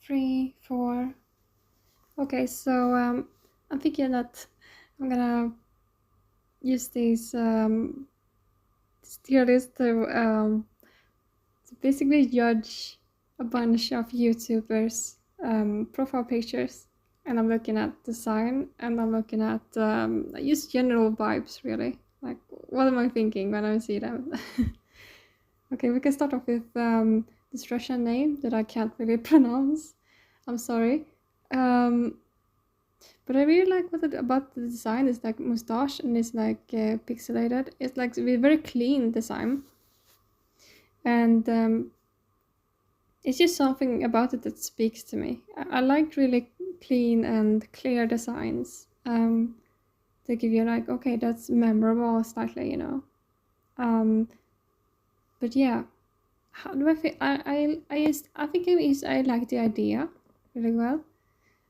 3, 4. Okay, so I'm thinking that I'm gonna use this tier list to basically judge a bunch of YouTubers' profile pictures. And I'm looking at design, and I'm looking at just general vibes, really. Like, what am I thinking when I see them? Okay, we can start off with this Russian name that I can't really pronounce. I'm sorry. But I really like about the design is like mustache, and it's like pixelated. It's like a very clean design. And it's just something about it that speaks to me. I like really clean and clear designs. They give you like, okay, that's memorable slightly, you know. But yeah, how do I feel? I think I like the idea really well.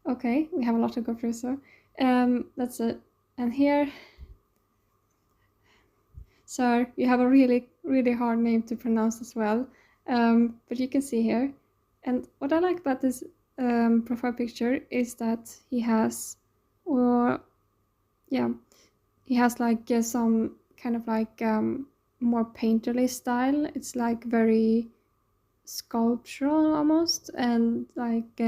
Okay, we have a lot to go through, so that's it. And here, sir, you have a really, really hard name to pronounce as well. But you can see here. And what I like about this profile picture is that he has, he has like some kind of like more painterly style. It's like very sculptural almost, and like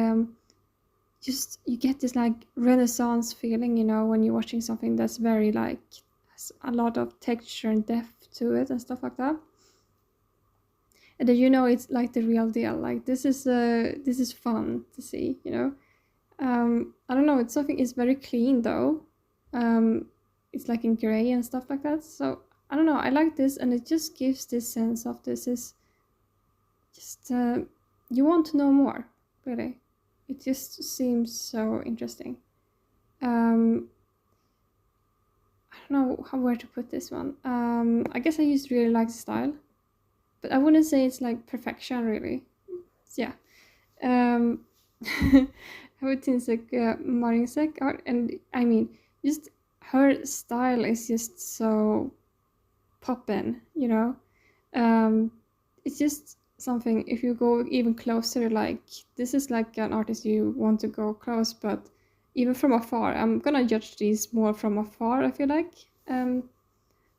just you get this like Renaissance feeling, you know, when you're watching something that's very like has a lot of texture and depth to it and stuff like that. And then you know it's like the real deal. Like this is fun to see, you know. I don't know. It's something. It's very clean though. It's like in gray and stuff like that. So I don't know. I like this, and it just gives this sense of this is just you want to know more, really. It just seems so interesting. I don't know where to put this one. I guess I just really like the style, but I wouldn't say it's like perfection, really. Yeah. Hutinsek Marinsek art, and I mean, just her style is just so poppin', you know. It's just something. If you go even closer, like this is like an artist you want to go close, but even from afar, I'm gonna judge these more from afar. I feel like.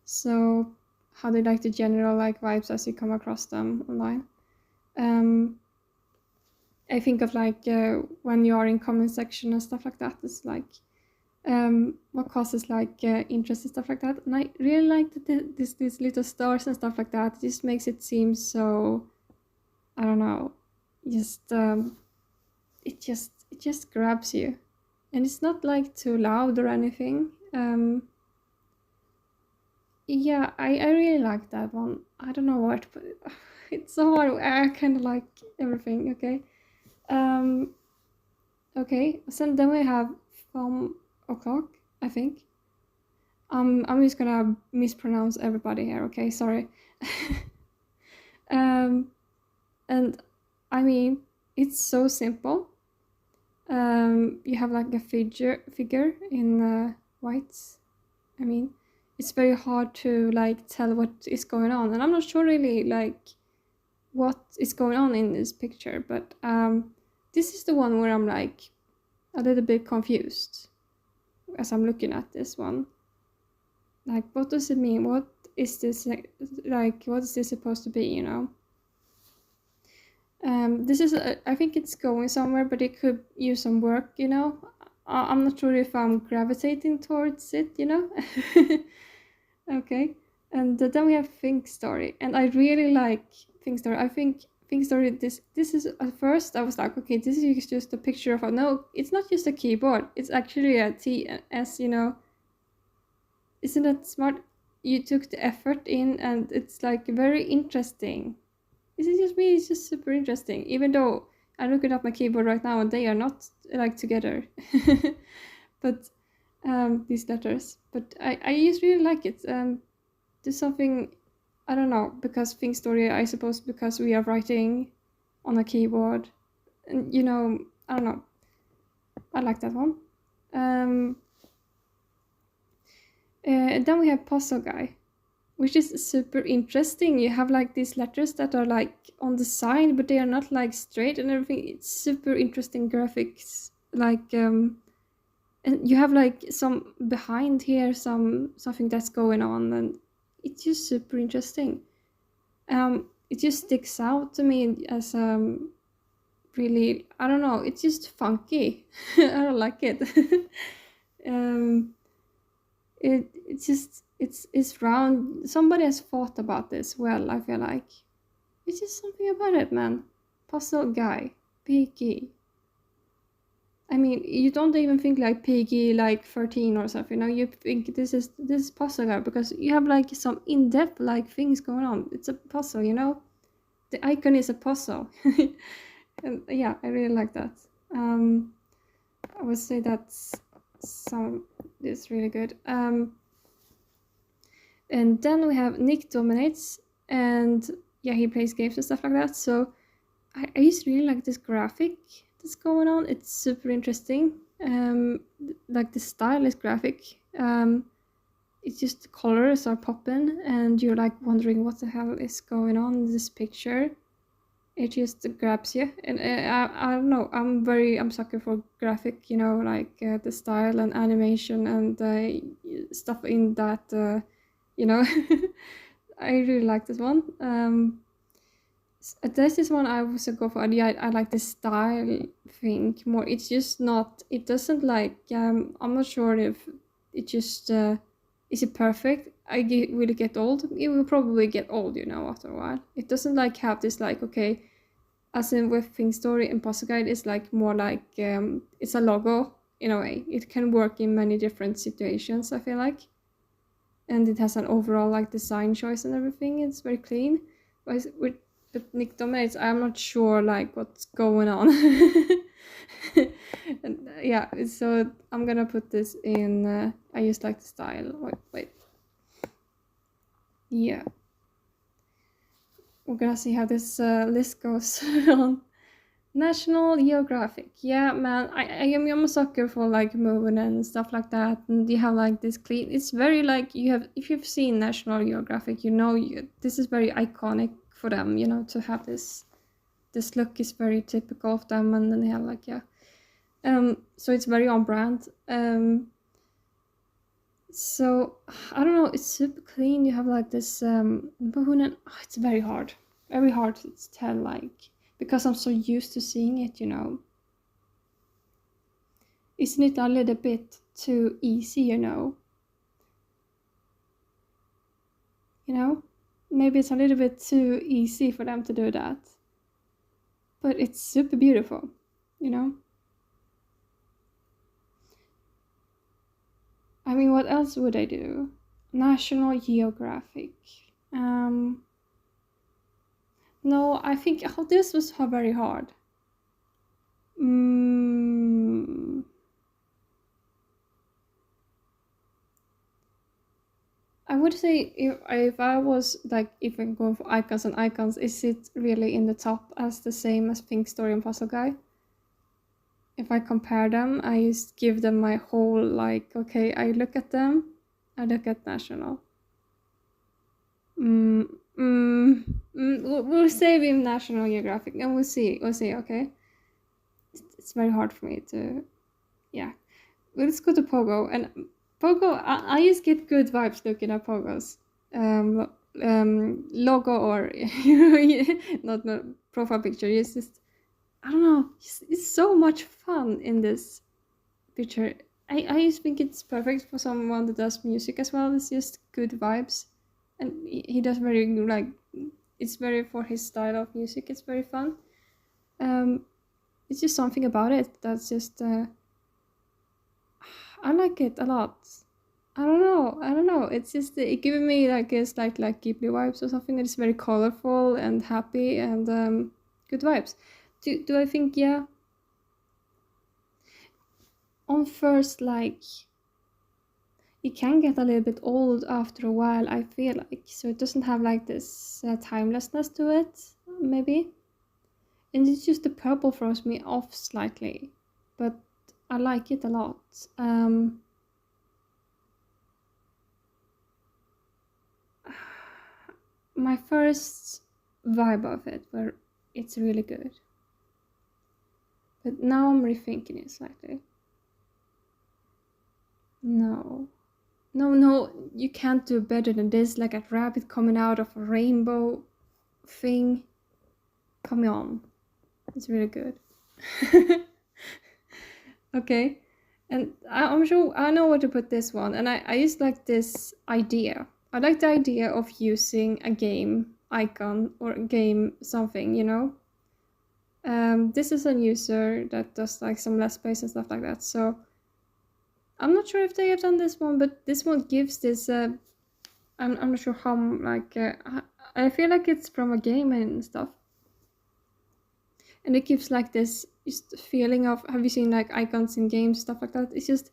So how they like the general like vibes as you come across them online. I think of like when you are in comment section and stuff like that. It's like what causes like interest and stuff like that. And I really like that these little stars and stuff like that. It just makes it seem so, I don't know, just it just grabs you, and it's not like too loud or anything. Yeah, I really like that one. I don't know what to put it. It's so hard. I kind of like everything. Okay. Okay. So then we have from o'clock, I think. I'm just gonna mispronounce everybody here. Okay, sorry. And I mean, it's so simple. You have like a figure in whites. I mean, it's very hard to like tell what is going on, and I'm not sure really like what is going on in this picture, but this is the one where I'm like a little bit confused as I'm looking at this one. Like, what does it mean? What is this like? What is this supposed to be? You know. This is I think it's going somewhere, but it could use some work. You know. I'm not sure if I'm gravitating towards it. You know. Okay. And then we have Think Story, and I really like Think Story. I think Think Story. This is at first I was like, okay, this is just a picture of no. It's not just a keyboard. It's actually a TS. You know. Isn't that smart? You took the effort in, and it's like very interesting. Is it just me? It's just super interesting. Even though I'm looking at my keyboard right now, and they are not like together. But these letters. But I just really like it. There's something, I don't know, because Think Story, I suppose because we are writing on a keyboard, and you know, I don't know. I like that one. And then we have Puzzle Guy. which is super interesting. You have like these letters that are like on the side, but they are not like straight and everything. It's super interesting graphics. Like and you have like some behind here, something that's going on, and it's just super interesting. It just sticks out to me as really, I don't know, it's just funky. I don't like it. um it's just it's round. Somebody has thought about this well, I feel like. It's just something about it, man. Puzzle guy, Piggy. I mean, you don't even think like Piggy like 13 or something. No, you think this is puzzle guy because you have like some in-depth like things going on. It's a puzzle, you know. The icon is a puzzle. And yeah, I really like that. I would say that's some is really good. And then we have Nick Dominates, and yeah, he plays games and stuff like that. So I just really like this graphic that's going on. It's super interesting. Like the style is graphic. It's just the colors are popping, and you're like wondering what the hell is going on in this picture. It just grabs you, and I don't know. I'm sucker for graphic, you know, like the style and animation and stuff in that. You know, I really like this one. This is one I also go for. Yeah, I like the style thing more. It's just not. It doesn't like. I'm not sure if it just is it perfect. Will it get old? It will probably get old, you know, after a while. It doesn't like have this like okay, as in with Thing Story and Puzzle Guide, it's like more like it's a logo in a way. It can work in many different situations, I feel like, and it has an overall like design choice and everything. It's very clean. With Nick Dominates, I'm not sure like what's going on. And, yeah, so I'm gonna put this in. I just like the style. Wait. Yeah, we're gonna see how this list goes on. National Geographic. Yeah, man, I'm a sucker for like moving and stuff like that. And you have like this clean. It's very like you have. If you've seen National Geographic, you know this is very iconic for them. You know, to have this look is very typical of them, and then they have like yeah. So it's very on brand. So I don't know. It's super clean. You have like this moon, and it's very hard to tell like. Because I'm so used to seeing it, you know. Isn't it a little bit too easy, you know? You know? Maybe it's a little bit too easy for them to do that. But it's super beautiful, you know? I mean, what else would I do? National Geographic. No, I think this was very hard. I would say if I was like if I'm going for icons and icons, is it really in the top as the same as Pink Story and Puzzle Guy? If I compare them, I just give them my whole like okay, I look at them, I look at National. We'll save him National Geographic and we'll see, okay? It's very hard for me to yeah. Let's go to Pogo, and Pogo, I just get good vibes looking at Pogo's logo or not profile picture. It's just I don't know. It's so much fun in this picture. I just think it's perfect for someone that does music as well. It's just good vibes, and he does very like it's very for his style of music. It's very fun. It's just something about it that's just. I like it a lot. I don't know. It's just it giving me like a slight like Ghibli vibes or something. It's very colorful and happy and good vibes. Do I think yeah? On first like, it can get a little bit old after a while. I feel like so it doesn't have like this timelessness to it maybe, and it's just the purple throws me off slightly, but I like it a lot. my first vibe of it, where it's really good. But now I'm rethinking it slightly. No, you can't do better than this. Like a rabbit coming out of a rainbow thing. Come on, it's really good. Okay, and I'm sure I know where to put this one. And I just like this idea. I like the idea of using a game icon or a game something, you know. This is a user that does like some Let's Plays and stuff like that. So I'm not sure if they have done this one, but this one gives this. I'm not sure how like. I feel like it's from a game and stuff, and it gives like this just feeling of. Have you seen like icons in games, stuff like that? It's just.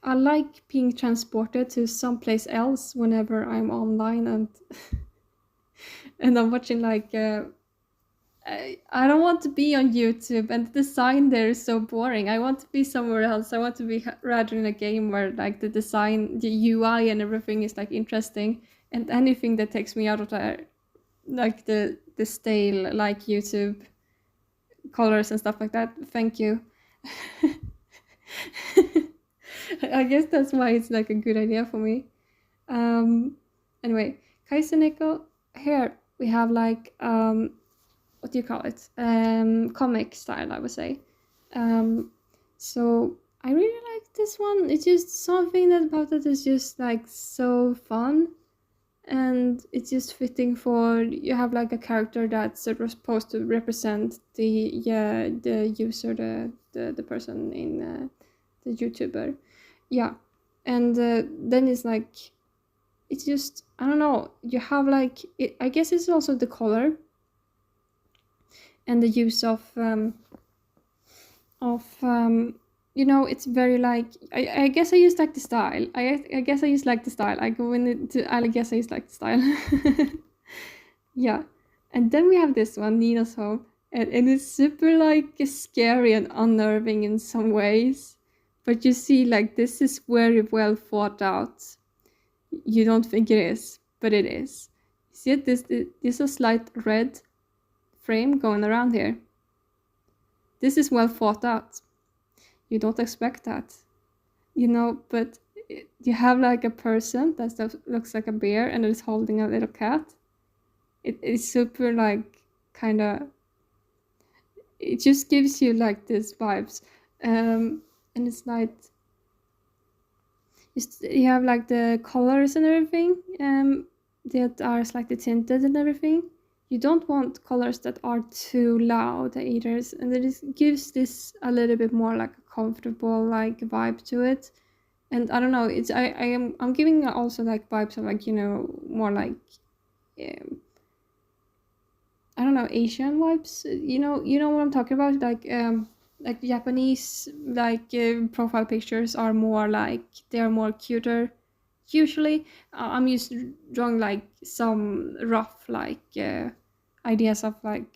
I like being transported to someplace else whenever I'm online and and I'm watching like. I don't want to be on YouTube, and the design there is so boring. I want to be somewhere else. I want to be rather in a game where like the design, the UI and everything is like interesting, and anything that takes me out of there, like the stale like YouTube colors and stuff like that. Thank you. I guess that's why it's like a good idea for me. Anyway, Kaiser Nickel, here we have like what do you call it? Comic style, I would say. So I really like this one. It's just something that about it is just like so fun, and it's just fitting for you have like a character that's supposed to represent the user, the person in the YouTuber, yeah, and then it's like it's just I don't know. You have like it, I guess it's also the color and the use of you know, it's very like I guess I use like the style. I guess I use like the style. I go into I guess I use like the style. Yeah, and then we have this one, Nina's Home, and it's super like scary and unnerving in some ways. But you see, like this is very well thought out. You don't think it is, but it is. See it? This is a slight red frame going around here. This is well thought out. You don't expect that, you know, but you have like a person that looks like a bear and is holding a little cat. It's super like kind of, it just gives you like these vibes. And it's like, you have like the colors and everything that are slightly tinted and everything. You don't want colors that are too loud either, and it gives this a little bit more like a comfortable like vibe to it. And I don't know, it's I'm giving also like vibes of like, you know, more like I don't know, Asian vibes. You know what I'm talking about, like Japanese like profile pictures are more like they're more cuter. Usually, I'm used to drawing like some rough like ideas of like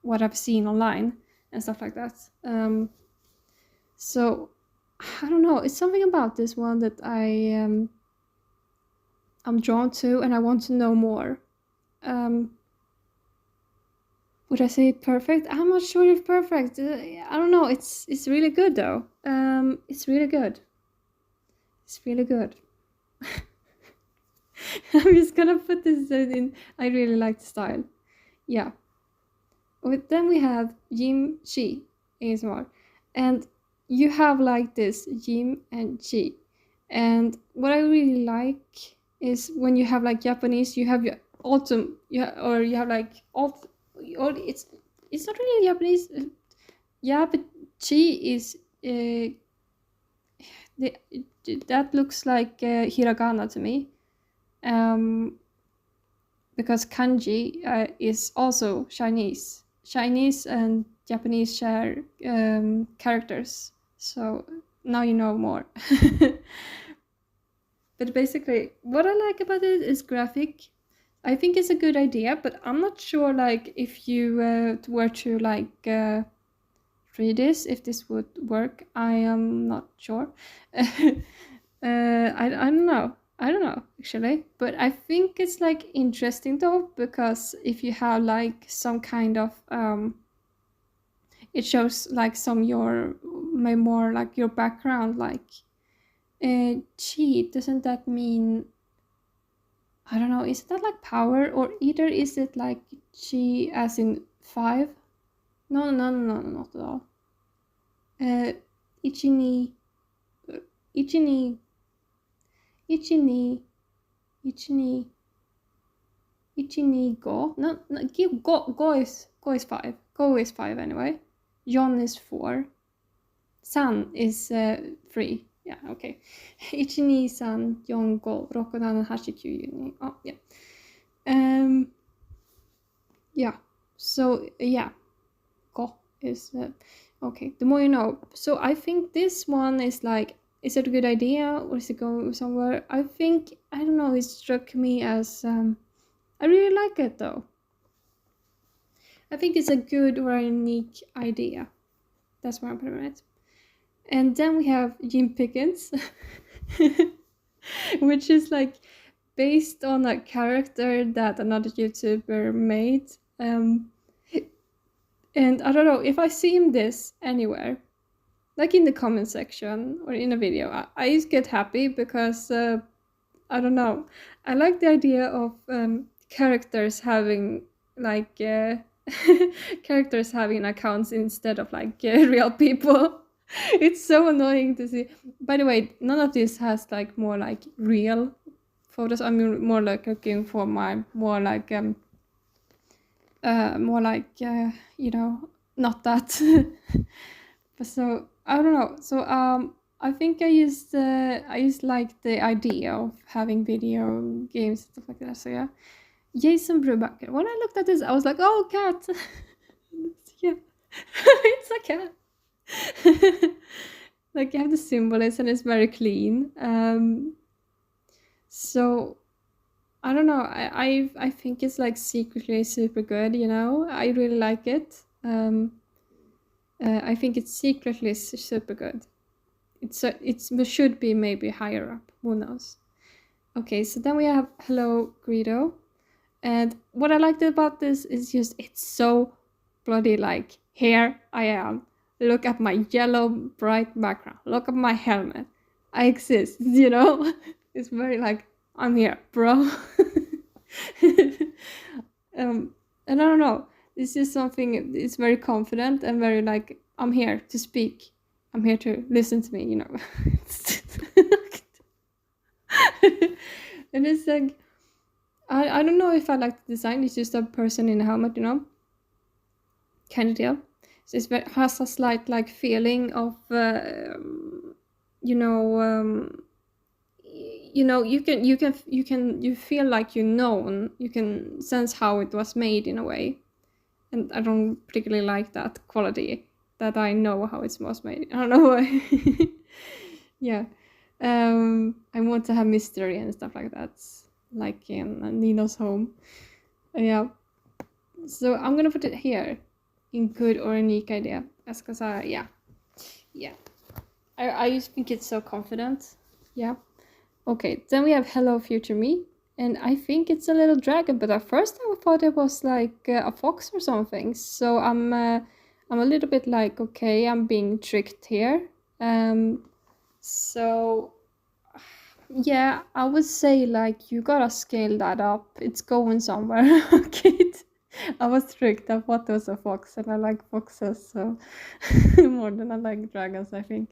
what I've seen online and stuff like that. So I don't know. It's something about this one that I'm drawn to, and I want to know more. Would I say perfect? I'm not sure if perfect. I don't know. It's really good though. It's really good. It's really good. I'm just gonna put this in. I really like the style. Yeah. Then we have Jim Chi ASMR, and you have like this Jim and Chi, and what I really like is when you have like Japanese, you have your autumn, or you have like alt, or it's not really Japanese. Yeah, but Chi is that looks like hiragana to me. Because kanji is also Chinese. Chinese and Japanese share characters. So now you know more. But basically, what I like about it is graphic. I think it's a good idea, but I'm not sure like if you were to like read this, if this would work. I am not sure. I don't know. I don't know actually, but I think it's like interesting though, because if you have like some kind of it shows like some your my more like your background, like chi, doesn't that mean, I don't know, is that like power, or either is it like chi as in 5? No, no, no, no, no, not at all. Ichi ni, ichi ni, ichi ni, ichi ni, ichi ni go. No, no, go is 5. Go is 5 anyway. Yon is 4. San is 3. Yeah, okay. Ichi ni san yon go roku nanan hashi kyu yuni. Oh, yeah. Yeah. So yeah, go is okay. The more you know. So I think this one is like, is it a good idea or is it going somewhere? I think, I don't know. It struck me as I really like it though. I think it's a good or a unique idea. That's where I'm putting it. And then we have Jim Pickens, which is like based on a character that another YouTuber made. And I don't know, if I see this anywhere, like in the comment section or in a video, I just get happy because I don't know. I like the idea of characters having like characters having accounts instead of like real people. It's so annoying to see. By the way, none of this has like more like real photos. I mean, more like looking for my more like you know, not that. But so I don't know. So I think I just like the idea of having video games and stuff like that. So yeah, Jason Brubaker. When I looked at this, I was like, oh, cat. Yeah, it's a cat. Like you have the symbols and it's very clean. So I don't know. I think it's like secretly super good. You know, I really like it. I think it's secretly super good. It should be maybe higher up. Who knows? Okay, so then we have Hello Greedo, and what I liked about this is just it's so bloody like, here I am. Look at my yellow bright background. Look at my helmet. I exist. You know, it's very like, I'm here, bro. And I don't know. This is something. It's very confident and very like, I'm here to speak. I'm here to listen to me. You know. And it's like, I don't know if I like the design. It's just a person in a helmet, you know, kind of deal. So it has a slight like feeling of, you know, you feel like you can sense how it was made in a way, and I don't particularly like that quality that I know how it was made. I don't know why. Yeah. I want to have mystery and stuff like that, like in Nino's home. Yeah. So I'm gonna put it here in good or unique idea. As because yeah. I just think it's so confident. Yeah. Okay, then we have Hello Future Me, and I think it's a little dragon, but at first I thought it was like a fox or something. So I'm a little bit like, okay, I'm being tricked here. So yeah, I would say like you gotta scale that up. It's going somewhere. Okay. I was tricked. I thought it was a fox, and I like foxes so more than I like dragons, I think.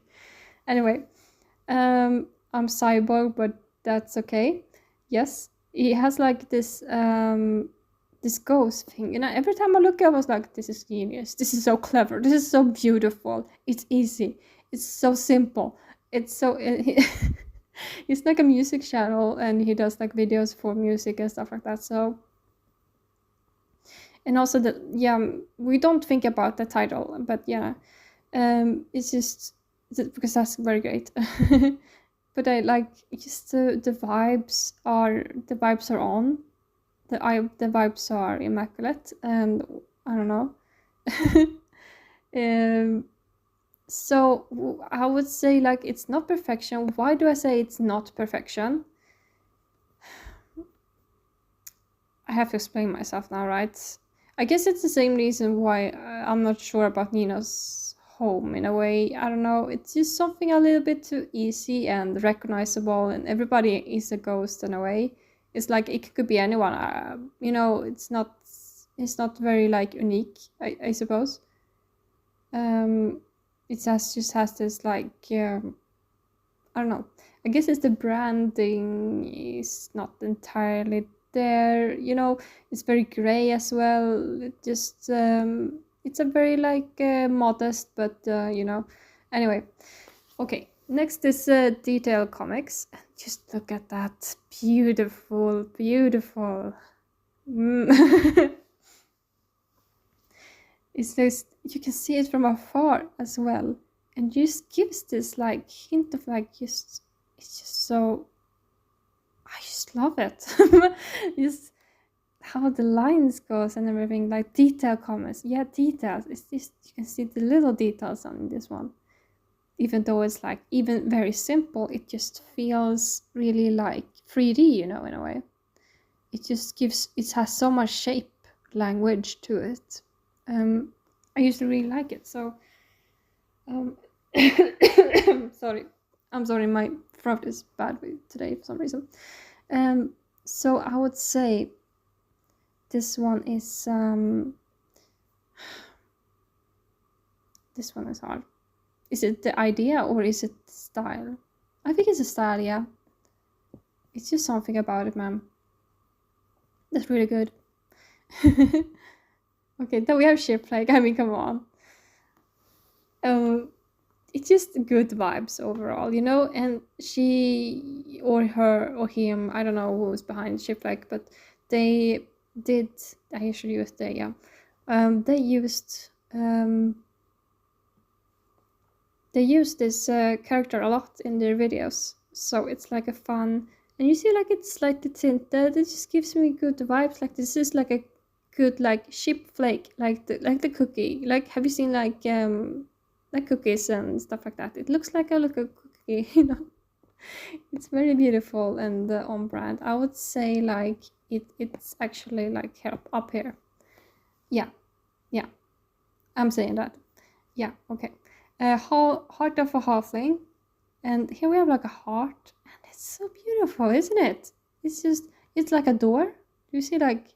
Anyway, I'm cyborg, but that's okay. Yes, he has like this this ghost thing, and every time I look, I was like, this is genius. This is so clever. This is so beautiful. It's easy. It's so simple. It's so. He's like a music channel, and he does like videos for music and stuff like that. So. And also we don't think about the title, but yeah, it's just because that's very great. But I like just the vibes are on, the vibes are immaculate, and I don't know. So I would say like it's not perfection. Why do I say it's not perfection? have to explain myself now, right? I guess it's the same reason why I'm not sure about Nino's home in a way. I don't know. It's just something a little bit too easy and recognizable, and everybody is a ghost in a way. It's like it could be anyone. It's not very like unique. I suppose. It just has this like I don't know. I guess it's the branding is not entirely there. It's very gray as well. It's a very like modest, but Anyway, okay. Next is Detail Comics. Just look at that, beautiful, beautiful. It's this, you can see it from afar as well, and just gives this like hint of like it's just so, I just love it. Just how the lines goes and everything, like detail comments. Yeah, details. It's just, you can see the little details on this one. Even though it's like even very simple, it just feels really like 3D, in a way. It just it has so much shape, language to it. I used to really like it. So, sorry, I'm sorry, my throat is bad today for some reason. So I would say this one is this one is hard. Is it the idea or is it the style? I think it's a style, yeah. It's just something about it, man. That's really good. Okay, then we have Shipwreck. I mean, come on. It's just good vibes overall, and she or her or him, I don't know who's behind Shipwreck, but they did, I usually use they, yeah. They used this character a lot in their videos, so it's like a fun, and you see like it's slightly tinted. It just gives me good vibes. Like this is like a good like ship flake, like the cookie. Like, have you seen like cookies and stuff like that? It looks like a cookie, It's very beautiful and on brand. I would say like it's actually like up here. Yeah, I'm saying that. Yeah, okay. Heart of a halfling, and here we have like a heart, and it's so beautiful, isn't it? It's like a door. Do you see like,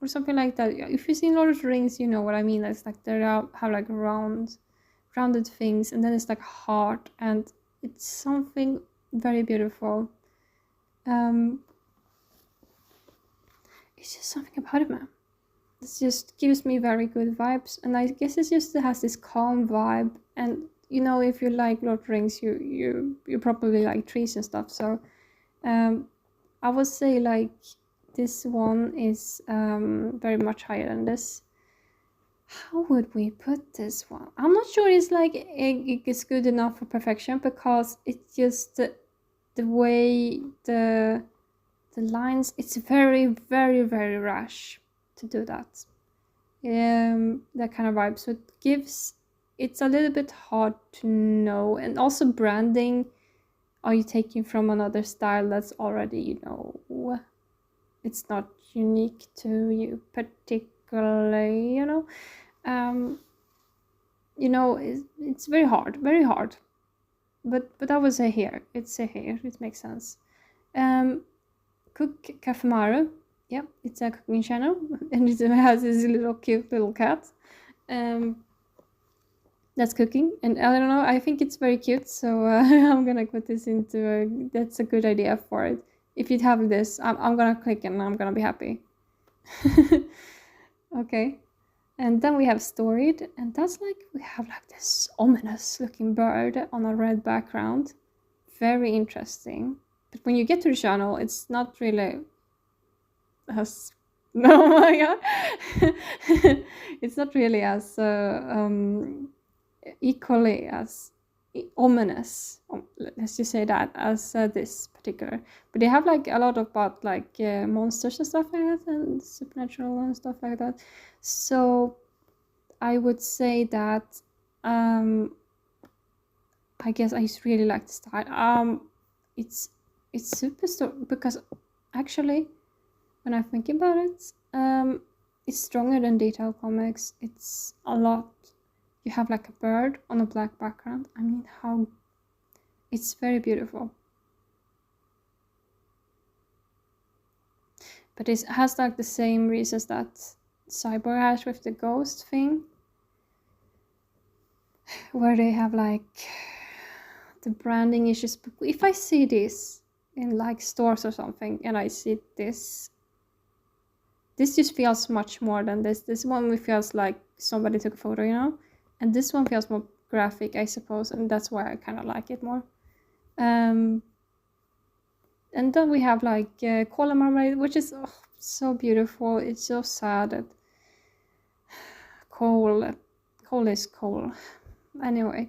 or something like that? If you've seen Lord of the Rings, you know what I mean. It's like have like rounded things, and then it's like a heart, and it's something very beautiful. It's just something about it, man. It just gives me very good vibes, and I guess it just has this calm vibe. And if you like Lord of the Rings, you probably like trees and stuff. So I would say like this one is very much higher than this. How would we put this one? I'm not sure it's like it's good enough for perfection, because it's just the way the lines, it's very, very, very rash to do that. That kind of vibe. So it's a little bit hard to know. And also branding, are you taking from another style that's already, it's not unique to you particularly, it's very hard. But I would say here, it makes sense. Cook Kafamaru. Yeah, it's a cooking channel, and it has this cute little cat that's cooking. And I don't know, I think it's very cute, so I'm gonna put this into that's a good idea for it. If you have this, I'm gonna click and I'm gonna be happy. Okay, and then we have Storied, and that's like, we have like this ominous looking bird on a red background. Very interesting. But when you get to the channel, it's not really as no, my god. It's not really as equally as ominous, let's just say that, as this particular. But they have like a lot about like monsters and stuff like that, and supernatural and stuff like that. So I would say that I guess I just really like the style. It's super because actually when I think about it. It's stronger than detail comics. It's a lot. You have like a bird on a black background. I mean, how... It's very beautiful. But it has like the same reasons that Cyborg has with the ghost thing. Where they have like the branding issues. If I see this in like stores or something and I see this just feels much more than this. This one feels like somebody took a photo, you know? And this one feels more graphic, I suppose, and that's why I kind of like it more. And then we have like Cola Marmalade, which is so beautiful. It's so sad that coal is coal. Anyway,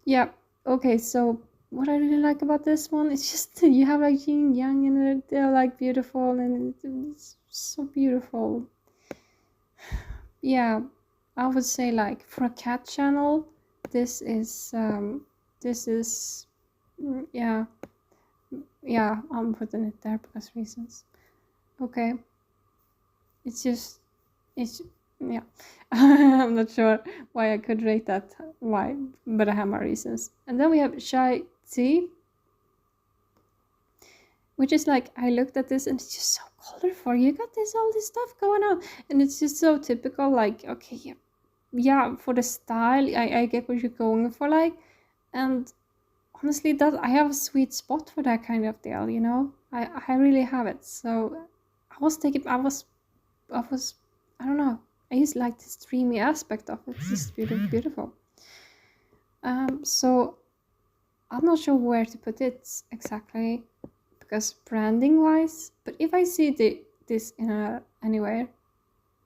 yeah, okay, so what I really like about this one is just you have like yin yang and they're like beautiful and it's so beautiful. Yeah, I would say like for a cat channel, this is yeah, I'm putting it there because reasons. Okay, it's yeah. I'm not sure why I could rate that, why, but I have my reasons. And then we have Shy Tea, which is like, I looked at this and it's just so colorful. You got all this stuff going on, and it's just so typical. Like, okay, yeah, for the style, I get what you're going for, like, and honestly, that I have a sweet spot for that kind of deal. You know, I really have it. So I was I don't know. I just like the streamy aspect of it. It's just beautiful. So I'm not sure where to put it exactly, because branding wise, but if I see this anywhere,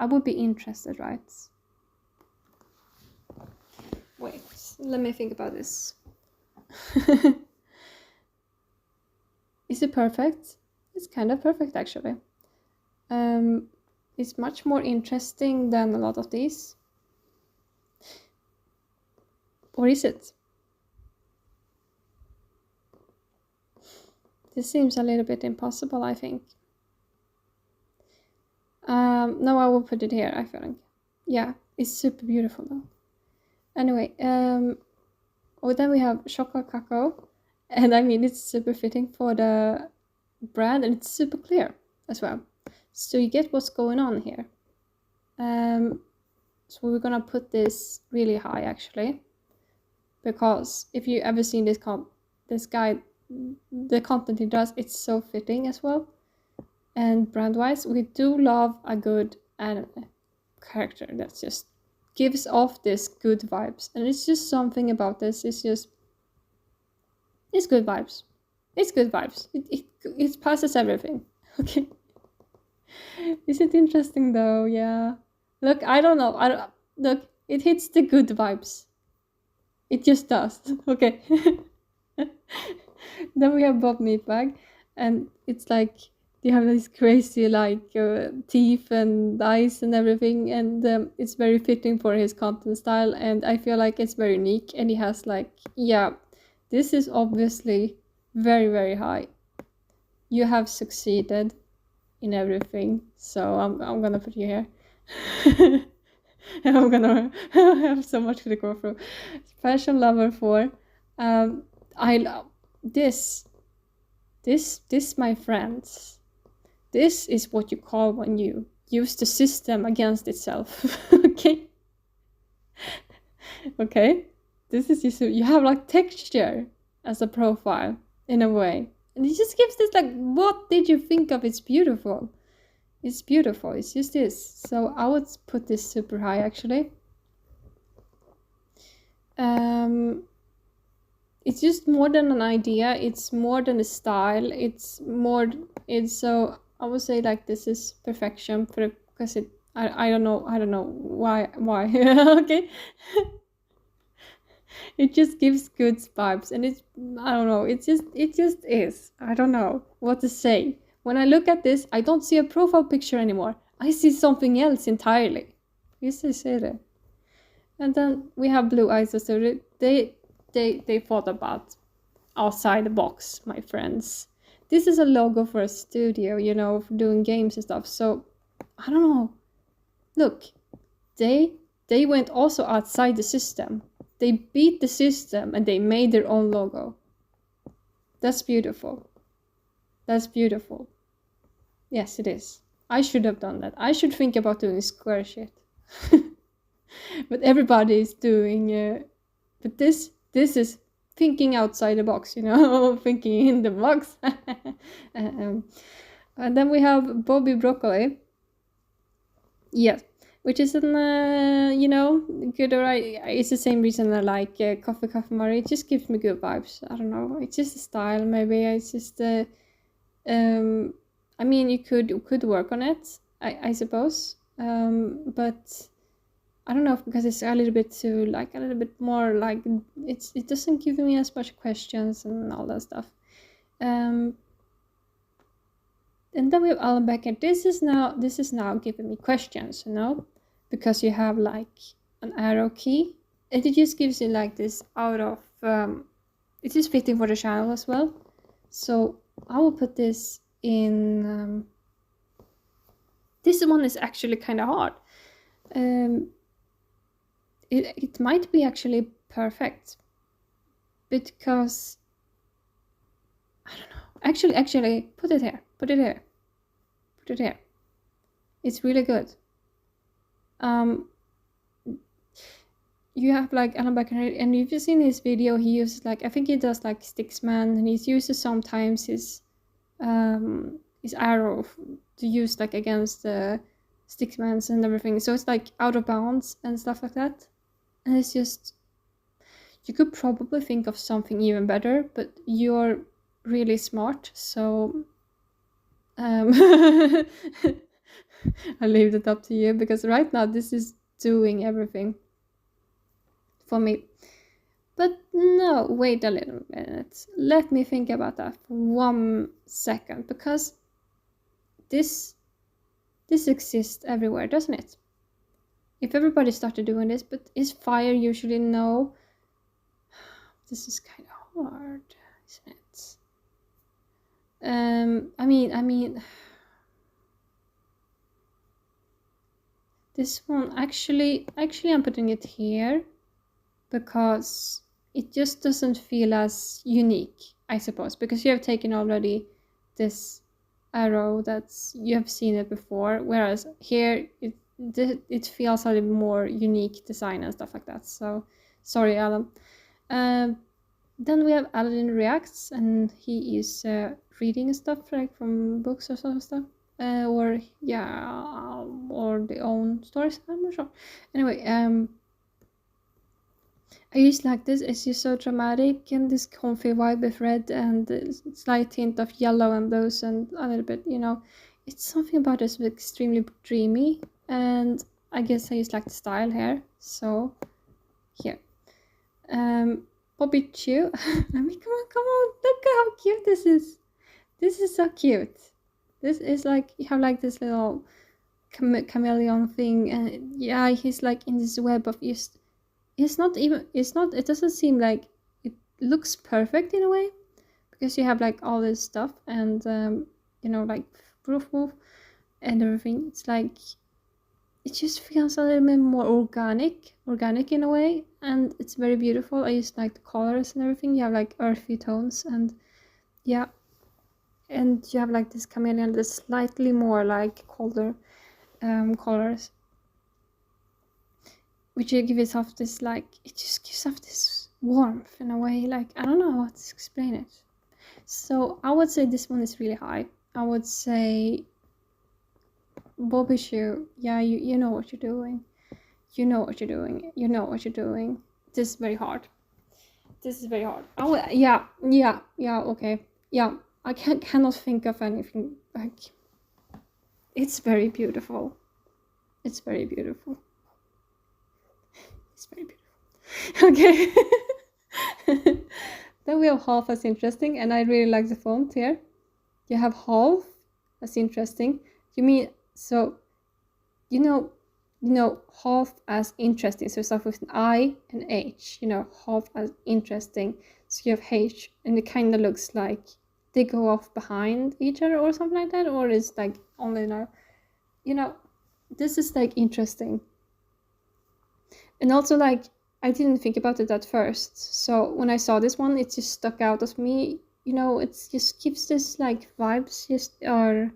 I would be interested, right? Wait, let me think about this. Is it perfect? It's kind of perfect, actually. It's much more interesting than a lot of these. Or is it? This seems a little bit impossible, I think. No, I will put it here, I think. Yeah, it's super beautiful though. Anyway, then we have Chocolate Cacao. And I mean, it's super fitting for the brand and it's super clear as well. So you get what's going on here. So we're gonna put this really high actually, because if you ever seen this guy, the content he does, it's so fitting as well. And brand-wise, we do love a good anime character that just gives off this good vibes, and it's just something about this. It's good vibes. It's good vibes. It passes everything. Okay. Is it interesting though? Yeah. Look, I don't know. Look, it hits the good vibes. It just does. Okay. Then we have Bob Meatbag, and it's like they have this crazy like teeth and eyes and everything, and it's very fitting for his content style, and I feel like it's very unique, and he has like, yeah, this is obviously very, very high. You have succeeded in everything, so I'm gonna put you here. I'm gonna have so much to go through. Fashion Lover 4. I love this, my friends. This is what you call when you use the system against itself. Okay. Okay. This is just, you have like texture as a profile in a way. And it just gives this like, what did you think of? It's beautiful. It's beautiful. It's just this. So I would put this super high actually. It's just more than an idea. It's more than a style. It's so I would say like this is perfection for, because I don't know why. Okay. It just gives good vibes, and it's, I don't know, it just is. I don't know what to say. When I look at this, I don't see a profile picture anymore. I see something else entirely. You say that. And then we have Blue Eyes. So they thought about outside the box, my friends. this is a logo for a studio, you know, for doing games and stuff. So I don't know. Look, they went also outside the system. They beat the system and they made their own logo. That's beautiful. That's beautiful. Yes, it is. I should have done that. I should think about doing square shit. But everybody is doing. But this is thinking outside the box, you know, thinking in the box. And then we have Bobby Broccoli. Yes, which is an you know, good, or it's the same reason I like Coffee Murray. It just gives me good vibes. I don't know. It's just a style. Maybe it's just I mean, you could work on it, I suppose. But I don't know, because it's a little bit too, like, a little bit more like it doesn't give me as much questions and all that stuff. And then we have Alan Becker. This is now giving me questions, you know, because you have like an arrow key, and it just gives you like this out of it is fitting for the channel as well. So I will put this in. This one is actually kind of hard. It might be actually perfect, because I don't know. Actually, put it here. Put it here. Put it here. It's really good. You have like Alan Becker, and if you've seen his video, he uses like, I think he does like Sticksman, and he uses sometimes his arrow to use like against the Sticksmans and everything. So it's like out of bounds and stuff like that. And it's just, you could probably think of something even better, but you're really smart, so I leave it up to you, because right now this is doing everything for me. But no, wait a little minute. Let me think about that for 1 second, because this exists everywhere, doesn't it? If everybody started doing this, but is fire usually no? This is kind of hard, isn't it? I mean, this one actually I'm putting it here because it just doesn't feel as unique, I suppose, because you have taken already this arrow that's, you have seen it before, whereas here it feels a little more unique design and stuff like that. So sorry, Alan. Then we have Aladdin Reacts, and he is reading stuff like from books or sort of stuff, or the own stories. I'm not sure. Anyway, I just like this. It's just so dramatic, and this comfy vibe with red and a slight hint of yellow and those, and a little bit, you know, it's something about this extremely dreamy, and I guess I just like the style here. So here, Bobby Chew. I mean, come on, look at how cute this is. This is so cute. This is like, you have like this little chameleon thing, and yeah, he's like in this web of just, it doesn't seem like it looks perfect in a way, because you have like all this stuff, and you know, like roof and everything. It's like, it just feels a little bit more organic in a way, and it's very beautiful. I just like the colors and everything. You have like earthy tones, and yeah, and you have like this chameleon that's slightly more like colder colors, which gives off this, like, it just gives off this warmth in a way, like, I don't know how to explain it. So I would say this one is really high. I would say Bobby Shoe, yeah, you know what you're doing. You know what you're doing. You know what you're doing. This is very hard. This is very hard. Oh, yeah, okay. Yeah, I cannot think of anything, like, it's very beautiful. It's very beautiful. It's very beautiful. Okay. Then we have half as interesting, and I really like the font here. You have half as interesting. You mean, so, you know, half as interesting. So it starts with an I and H, you know, half as interesting. So you have H, and it kind of looks like they go off behind each other or something like that, or it's like only now, this is like interesting. And also, like, I didn't think about it at first, so when I saw this one, it just stuck out as me. It just gives this like vibes, just or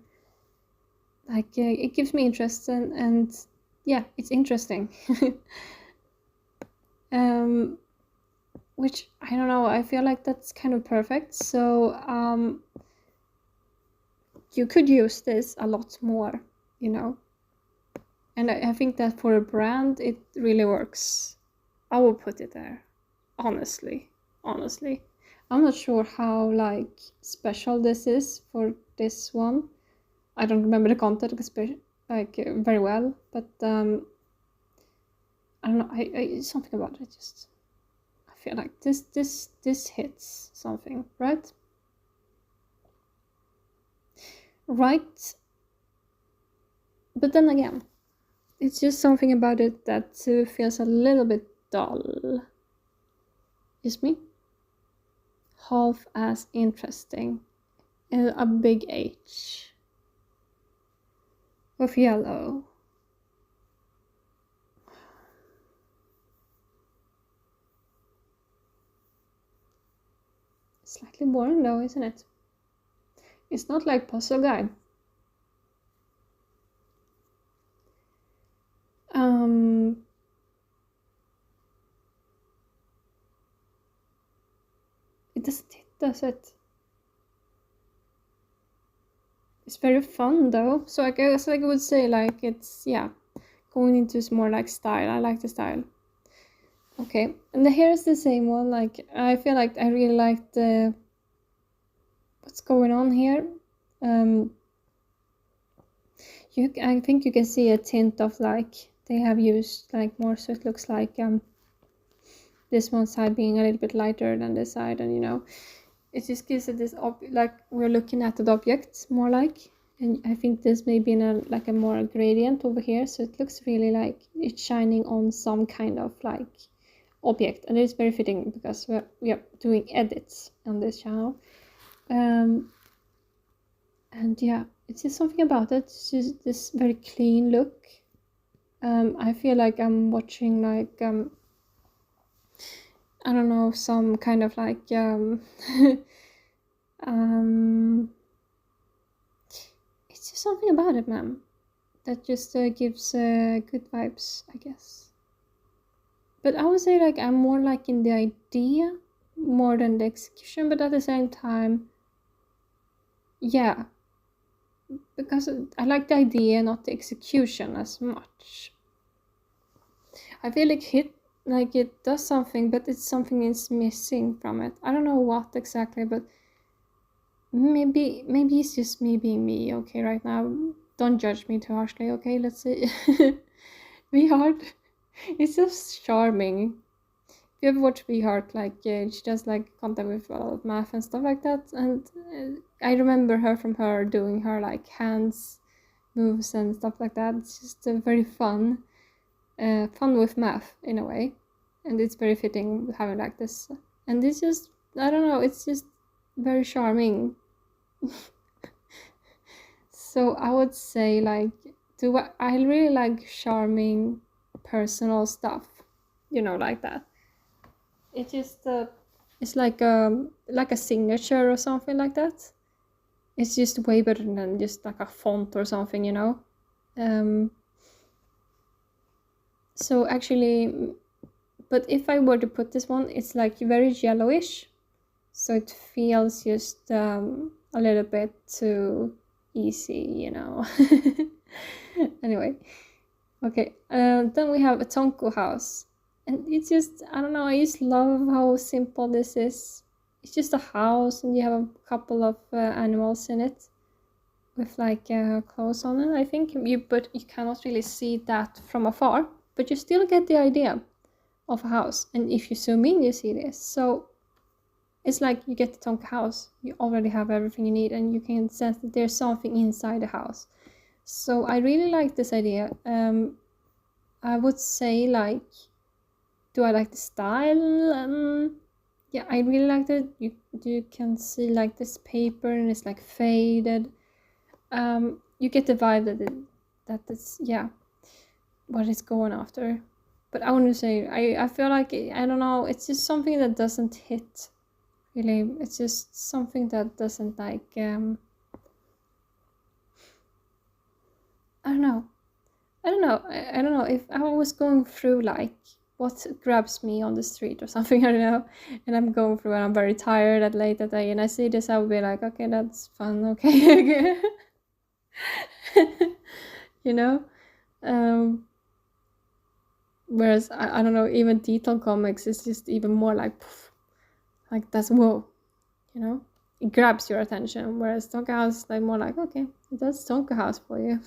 like it gives me interest, and yeah, it's interesting. Which I don't know, I feel like that's kind of perfect. So you could use this a lot more, and I think that for a brand it really works. I will put it there, honestly. I'm not sure how like special this is for this one. I don't remember the content very well, but I don't know. I something about it. Just I feel like this hits something, right? Right. But then again, it's just something about it that feels a little bit dull. Just me. Half as interesting. And a big H. With yellow. Slightly boring though, isn't it? It's not like Puzzle Guy. It doesn't hit, does it? It's very fun though, so I guess I would say like it's, yeah, going into more like style. I like the style. Okay, and here's the same one. Like, I feel like I really like the what's going on here. I think you can see a tint of like they have used like more, so it looks like this one side being a little bit lighter than this side, and it just gives it this like we're looking at the object more like, and I think this may be in a more gradient over here, so it looks really like it's shining on some kind of like object, and it's very fitting because we are doing edits on this channel. And yeah, it's just something about it. It's just this very clean look. I feel like I'm watching like I don't know, some kind of like it's just something about it, man, that just gives good vibes, I guess. But I would say like I'm more like in the idea more than the execution, but at the same time, yeah, because I like the idea, not the execution as much. I feel like it does something, but it's something is missing from it. I don't know what exactly, but maybe it's just me being me. Okay, right now, don't judge me too harshly. Okay, let's see. Be hard. It's just charming. If you ever watch Be Heart, like she does like content with a lot of math and stuff like that, and I remember her from her doing her like hands moves and stuff like that. It's just very fun with math in a way, and it's very fitting having like this. And it's just, I don't know, it's just very charming. So I would say like, I really like charming personal stuff, like that. It just it's like a signature or something like that. It's just way better than just like a font or something, so actually, but if I were to put this one, it's like very yellowish, so it feels just a little bit too easy, Anyway, okay, then we have a Tonko house, and it's just, I don't know, I just love how simple this is. It's just a house, and you have a couple of animals in it with like clothes on it, I think. But you cannot really see that from afar, but you still get the idea of a house. And if you zoom in, you see this. So it's like you get the Tonka house. You already have everything you need, and you can sense that there's something inside the house. So I really like this idea. I would say like, do I like the style? yeah, I really like that. You can see like this paper and it's like faded. You get the vibe that it's, yeah, what it's going after. But I want to say, I feel like, I don't know, it's just something that doesn't hit really. It's just something that doesn't like I don't know. I don't know. I don't know if I was going through like what grabs me on the street or something. I don't know. And I'm going through and I'm very tired at late at night and I see this, I would be like, okay, that's fun. Okay. You know. Whereas I don't know, even detail comics is just even more like, poof, like that's whoa. You know, it grabs your attention. Whereas Tonka House, like more like, okay, that's Tonka House for you.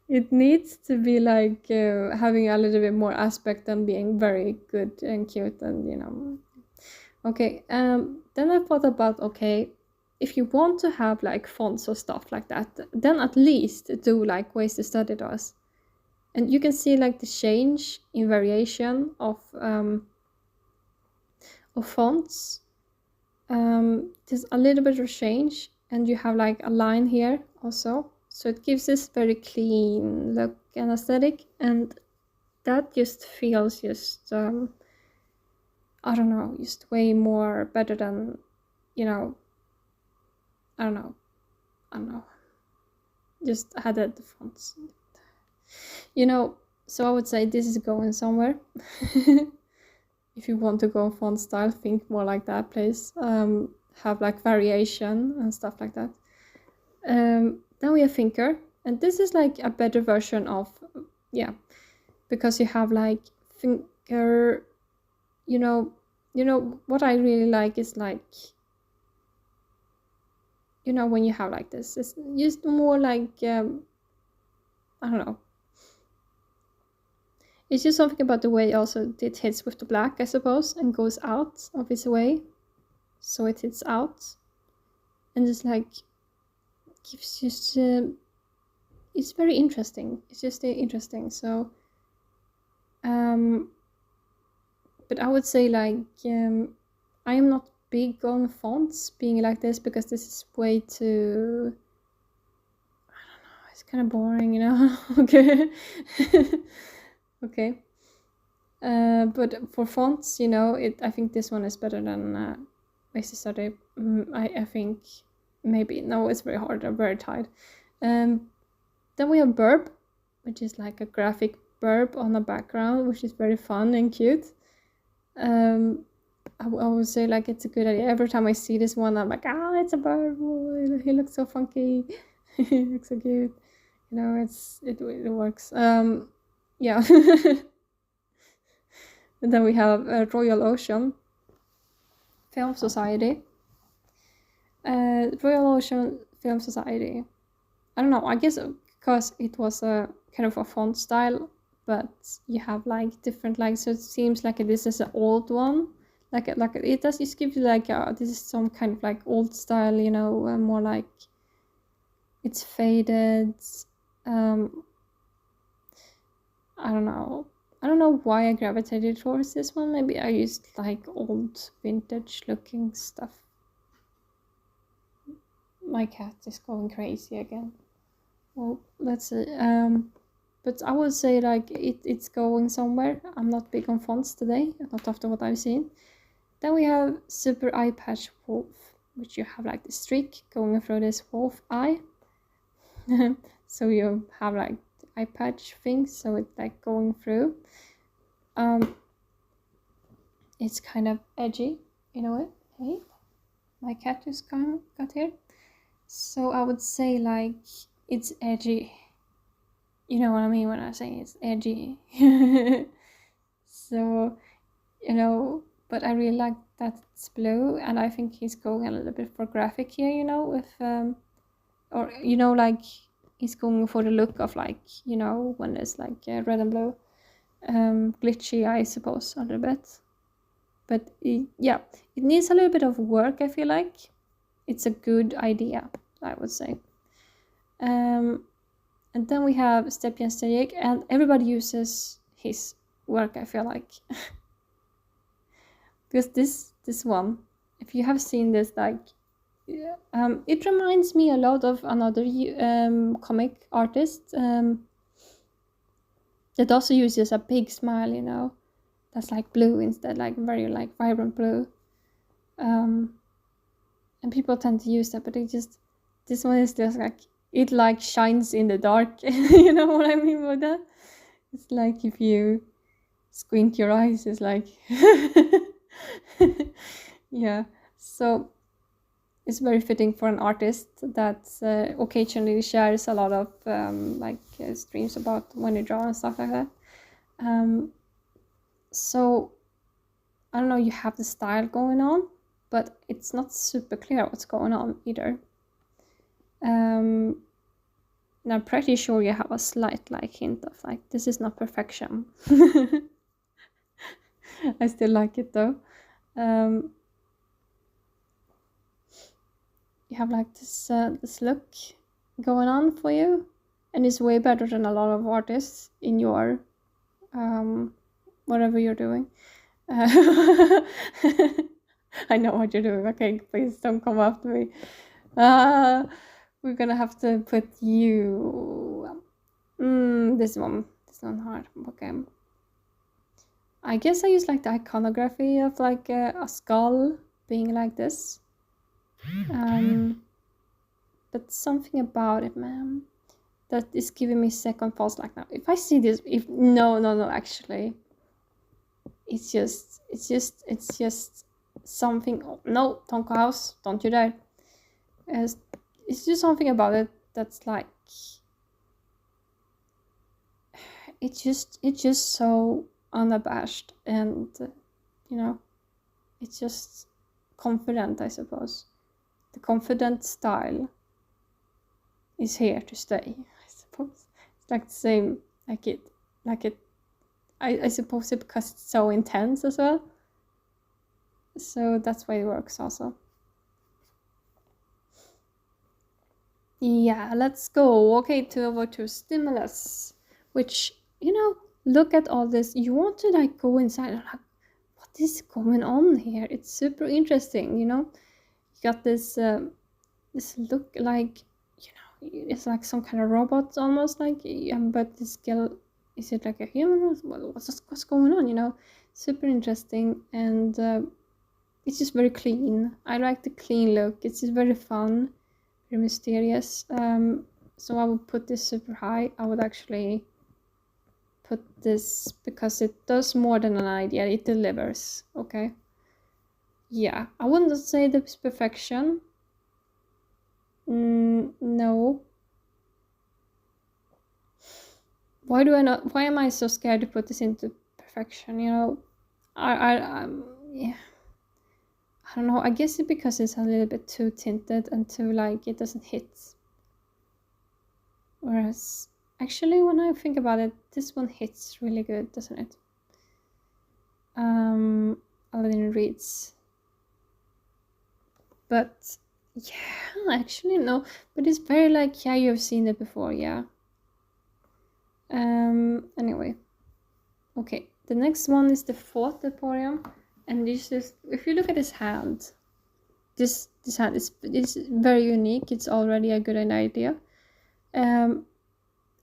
It needs to be like having a little bit more aspect than being very good and cute and, you know. Okay, then I thought about, okay, if you want to have like fonts or stuff like that, then at least do like Ways to Study does. And you can see like the change in variation of fonts. There's a little bit of change and you have like a line here also. So it gives this very clean look and aesthetic, and that just feels just, I don't know, just way more better than, you know, I don't know, just added the fonts. You know, so I would say this is going somewhere. If you want to go font style, think more like that, please. Have like variation and stuff like that. Then we have Thinker, and this is like a better version of, yeah, because you have like Thinker, you know what I really like is like, you know, when you have like this, it's just more like, I don't know. It's just something about the way also it hits with the black, I suppose, and goes out of its way. So it hits out. And it's like, gives just, it's very interesting. It's just interesting. So, but I would say like, I am not big on fonts being like this because this is way too, I don't know, it's kind of boring, you know. Okay. Okay. But for fonts, you know, I think this one is better than Ways to Study. I think maybe, no, it's very hard. I'm very tired. Then we have Burb, which is like a graphic burb on a background, which is very fun and cute. I would say like it's a good idea. Every time I see this one, I'm like, it's a bird. Oh, he looks so funky. He looks so cute. You know, it works. Yeah. And then we have Royal Ocean Film Society. Royal Ocean Film Society. I don't know. I guess because it was a kind of a font style, but you have like different, like, so it seems like this is an old one. Like it does just give you like this is some kind of like old style, you know, more like it's faded. I don't know why I gravitated towards this one. Maybe I just like old vintage looking stuff. My cat is going crazy again. Well, let's see. But I would say like it's going somewhere. I'm not big on fonts today, not after what I've seen. Then we have Super Eye Patch Wolf, which you have like the streak going through this wolf eye. So you have like the eye patch thing, so it's like going through. It's kind of edgy in a way. Hey, my cat just got here. So I would say like it's edgy. You know what I mean when I say it's edgy. So, you know, but I really like that it's blue, and I think he's going a little bit for graphic here, you know, with or you know, like he's going for the look of like, you know, when there's like red and blue, glitchy, I suppose, a little bit. But it needs a little bit of work. I feel like it's a good idea, I would say. And then we have Stepien Stejek, and everybody uses his work, I feel like. because this one, if you have seen this, like, it reminds me a lot of another comic artist that also uses a big smile, you know, that's like blue instead, like very like vibrant blue. And people tend to use that, but this one is just like, it like shines in the dark. You know what I mean by that? It's like if you squint your eyes, it's like yeah. So it's very fitting for an artist that occasionally shares a lot of streams about when you draw and stuff like that. So I don't know, you have the style going on, but it's not super clear what's going on either. And I'm pretty sure you have a slight like hint of like, this is not perfection. I still like it though. You have like this look going on for you, and it's way better than a lot of artists in your whatever you're doing. I know what you're doing. Okay, please don't come after me. We're gonna have to put you this one hard. Okay, I guess I use like the iconography of like a skull being like this. But something about it, man, that is giving me second thoughts. Like, now if I see this, no, actually it's just something. No, don't go house, don't you dare. It's just something about it that's like, it's just so unabashed, and you know, it's just confident, I suppose. The confident style is here to stay, I suppose. It's like the same, I suppose it because it's so intense as well. So that's why it works also. Yeah, let's go. Okay, over to stimulus, which, you know, look at all this. You want to like go inside and like, what is going on here? It's super interesting, you know. You got this this look like, you know, it's like some kind of robot almost, like, but this girl, is it like a human? What's going on, you know? Super interesting, and it's just very clean. I like the clean look. It's just very fun, very mysterious. So I would put this super high. I would actually put this because it does more than an idea. It delivers. Okay. Yeah, I wouldn't say this perfection. No. Why am I so scared to put this into perfection? You know, yeah. I don't know. I guess it's because it's a little bit too tinted and too like, it doesn't hit. Whereas actually, when I think about it, this one hits really good, doesn't it? Aladdin reads. But yeah, actually no. But it's very like, yeah, you've seen it before, yeah. Anyway. Okay, the next one is the fourth Emporium, and this is, if you look at his hand, this hand is very unique. It's already a good idea, and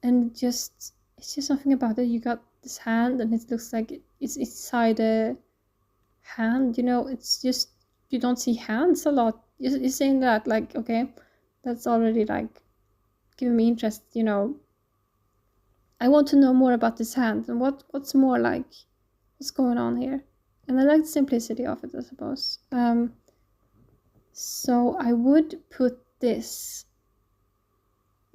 it's just something about it. You got this hand, and it looks like it's inside a hand. You know, it's just, you don't see hands a lot. You're saying that, like, okay, that's already like giving me interest. You know, I want to know more about this hand and what's more like, what's going on here. And I like the simplicity of it, I suppose. So I would put this.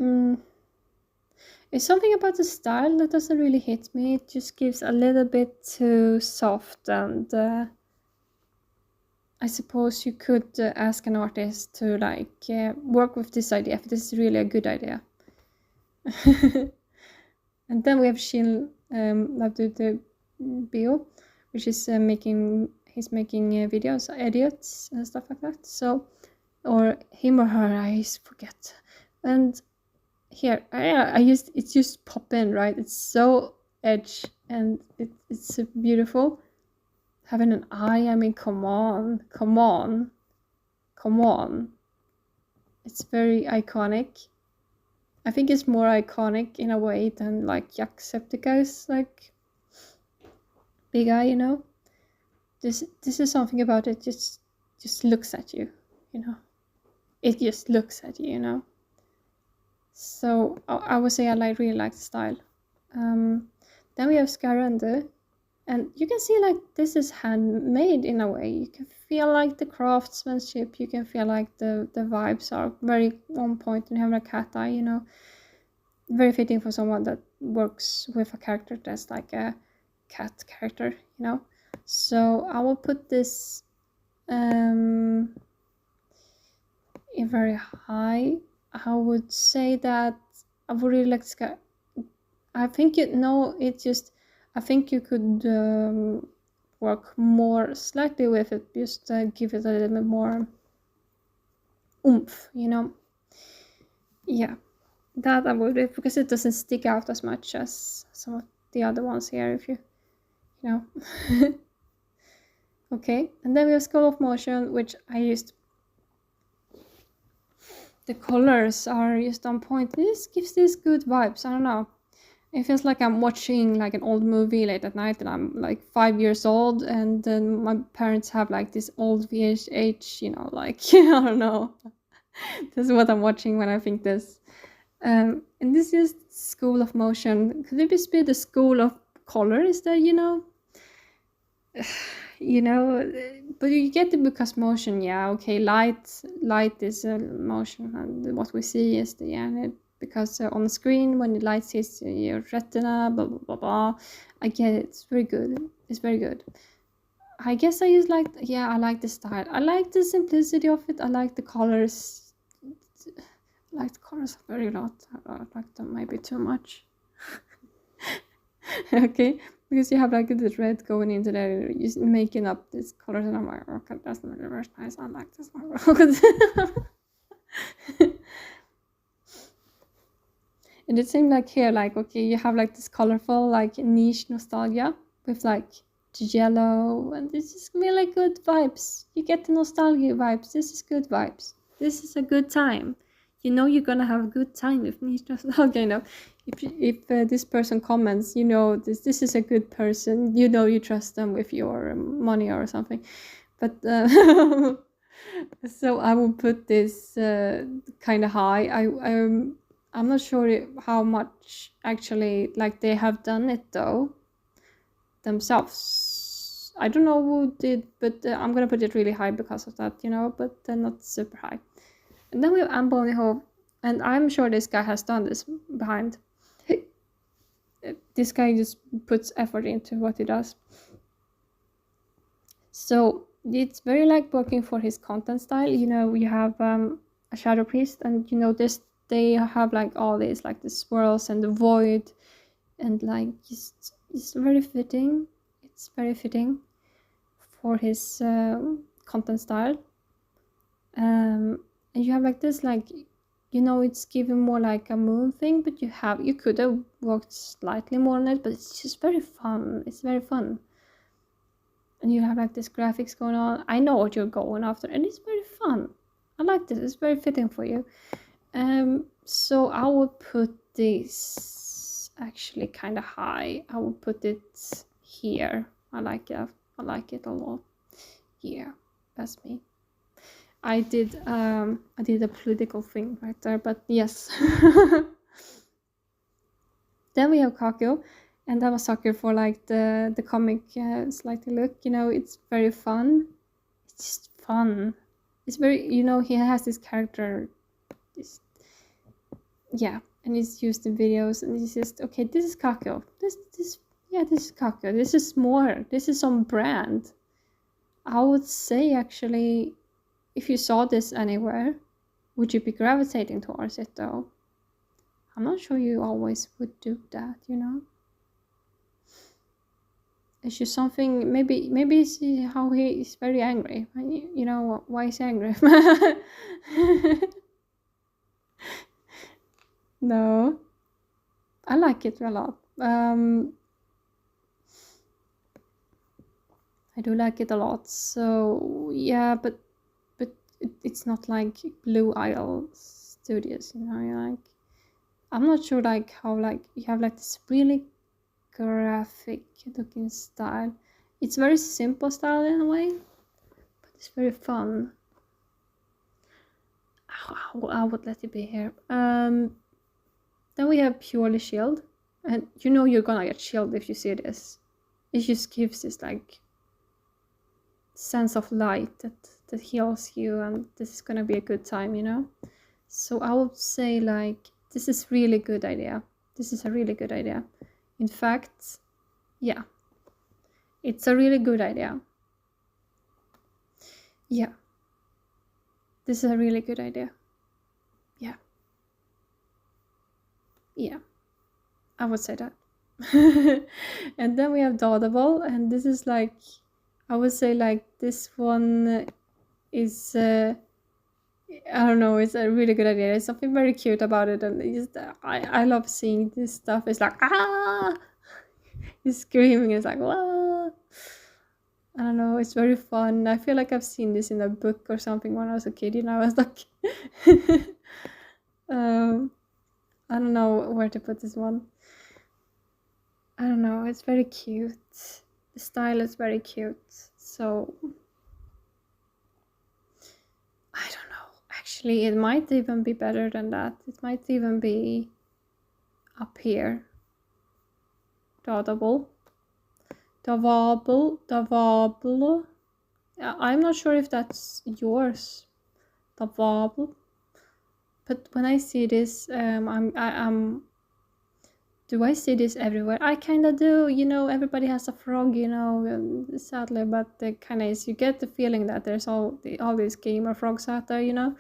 It's something about the style that doesn't really hit me. It just gives a little bit too soft, and I suppose you could ask an artist to like work with this idea if this is really a good idea. And then we have Shin Labdu Bio, which is making videos, edits and stuff like that. So, or him or her, I forget. And here, it's just pop in, right? It's so edge, and it's beautiful. having an eye. I mean, come on. It's very iconic. I think it's more iconic in a way than like Jacksepticeye's like big eye, you know. This is something about it just looks at you, you know. It just looks at you, you know. So I would say I really like the style. Then we have Skarende, and you can see like this is handmade in a way. You can feel like the craftsmanship. You can feel like the vibes are very on point, and you have a cat eye, you know. Very fitting for someone that works with a character that's like a cat character, you know. So I will put this in very high. I would say that I would really like to. I think I think you could work more slightly with it, just give it a little bit more oomph, you know. Yeah, that I would do, because it doesn't stick out as much as some of the other ones here, if you know. Okay, and then we have Skull of Motion, which I used. The colors are just on point. This gives this good vibes. I don't know. It feels like I'm watching like an old movie late at night, and I'm like 5 years old, and then my parents have like this old VHH, you know, like I don't know. This is what I'm watching when I think this. And this is School of Motion. Could it just be the School of Color? Is that, you know? You know, but you get it because motion, yeah, okay, light is a motion, and what we see is because on the screen when the light hits your retina, blah blah blah blah. I get it. It's very good. I guess I use like, yeah, I like the style. I like the simplicity of it. I like the colors. I like the colors very lot. I like them maybe too much. Okay, because you have like the red going into there, just making up these colors, and I'm like, okay, that's not very nice. I like this one. And it seemed like here, like, okay, you have like this colorful, like niche nostalgia with like the yellow, and this is really good vibes. You get the nostalgia vibes. This is good vibes. This is a good time. You know you're gonna have a good time with niche nostalgia. You know, if this person comments, you know this is a good person. You know you trust them with your money or something. But so I will put this kind of high. I'm not sure how much actually like they have done it though themselves. I don't know who did, but I'm gonna put it really high because of that, you know, but not super high. And then we have Amboniho, and I'm sure this guy has done this behind. This guy just puts effort into what he does. So it's very like working for his content style. You know, we have a Shadow Priest, and you know this, they have like all these like the swirls and the void, and like it's very fitting. It's very fitting for his content style. And you have like this, like, you know, it's given more like a moon thing, but you could have worked slightly more on it, but it's just very fun. It's very fun. And you have like this graphics going on. I know what you're going after, and it's very fun. I like this. It's very fitting for you. So I would put this actually kind of high. I would put it here. I like it. I like it a lot. Yeah, that's me. I did a political thing right there, but yes. Then we have Kakyo, and I'm a sucker for like the comic slightly look. You know, it's very fun. It's just fun. It's very, you know, he has this character. Yeah, and he's used in videos, and he's just, okay, this is Kakyo. This is Kakyo. This is more. This is on brand. I would say actually, if you saw this anywhere, would you be gravitating towards it though? I'm not sure you always would do that, you know? It's just something, maybe it's how he is very angry. You know, why he's angry? No. I like it a lot. I do like it a lot. So yeah, but it's not like Blue Isle Studios, you know. Like, I'm not sure like how like you have like this really graphic looking style. It's very simple style in a way, but it's very fun. I would let it be here. Then we have Purely Shield, and you know you're gonna get shield if you see this. It just gives this like sense of light that heals you, and this is gonna be a good time, you know. So I would say like this is really good idea. This is a really good idea. In fact, yeah, it's a really good idea. Yeah, this is a really good idea. Yeah, yeah, I would say that. And then we have Dodable, and this is like, I would say like this one is I don't know, it's a really good idea. There's something very cute about it, and it's just, I love seeing this stuff. It's like, ah, he's screaming. It's like, wow. I don't know, it's very fun. I feel like I've seen this in a book or something when I was a kid, you know. I was like, I don't know where to put this one. I don't know, it's very cute. The style is very cute. So I don't know. Actually, it might even be better than that. It might even be up here. Dodable. Davable. I'm not sure if that's yours. Davable. But when I see this, I'm. Do I see this everywhere? I kind of do. You know, everybody has a frog. You know, sadly, but the kind of is you get the feeling that there's all these gamer frogs out there. You know,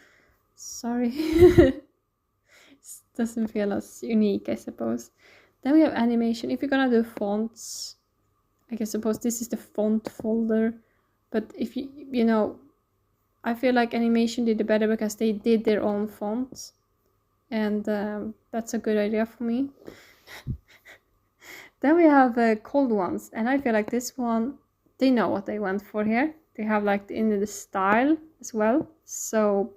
sorry, doesn't feel as unique, I suppose. Then we have animation. If you're gonna do fonts, I suppose this is the font folder. But if you know, I feel like animation did it better because they did their own fonts, and that's a good idea for me. Then we have cold ones, and I feel like this one, they know what they went for here. They have like in the style as well, so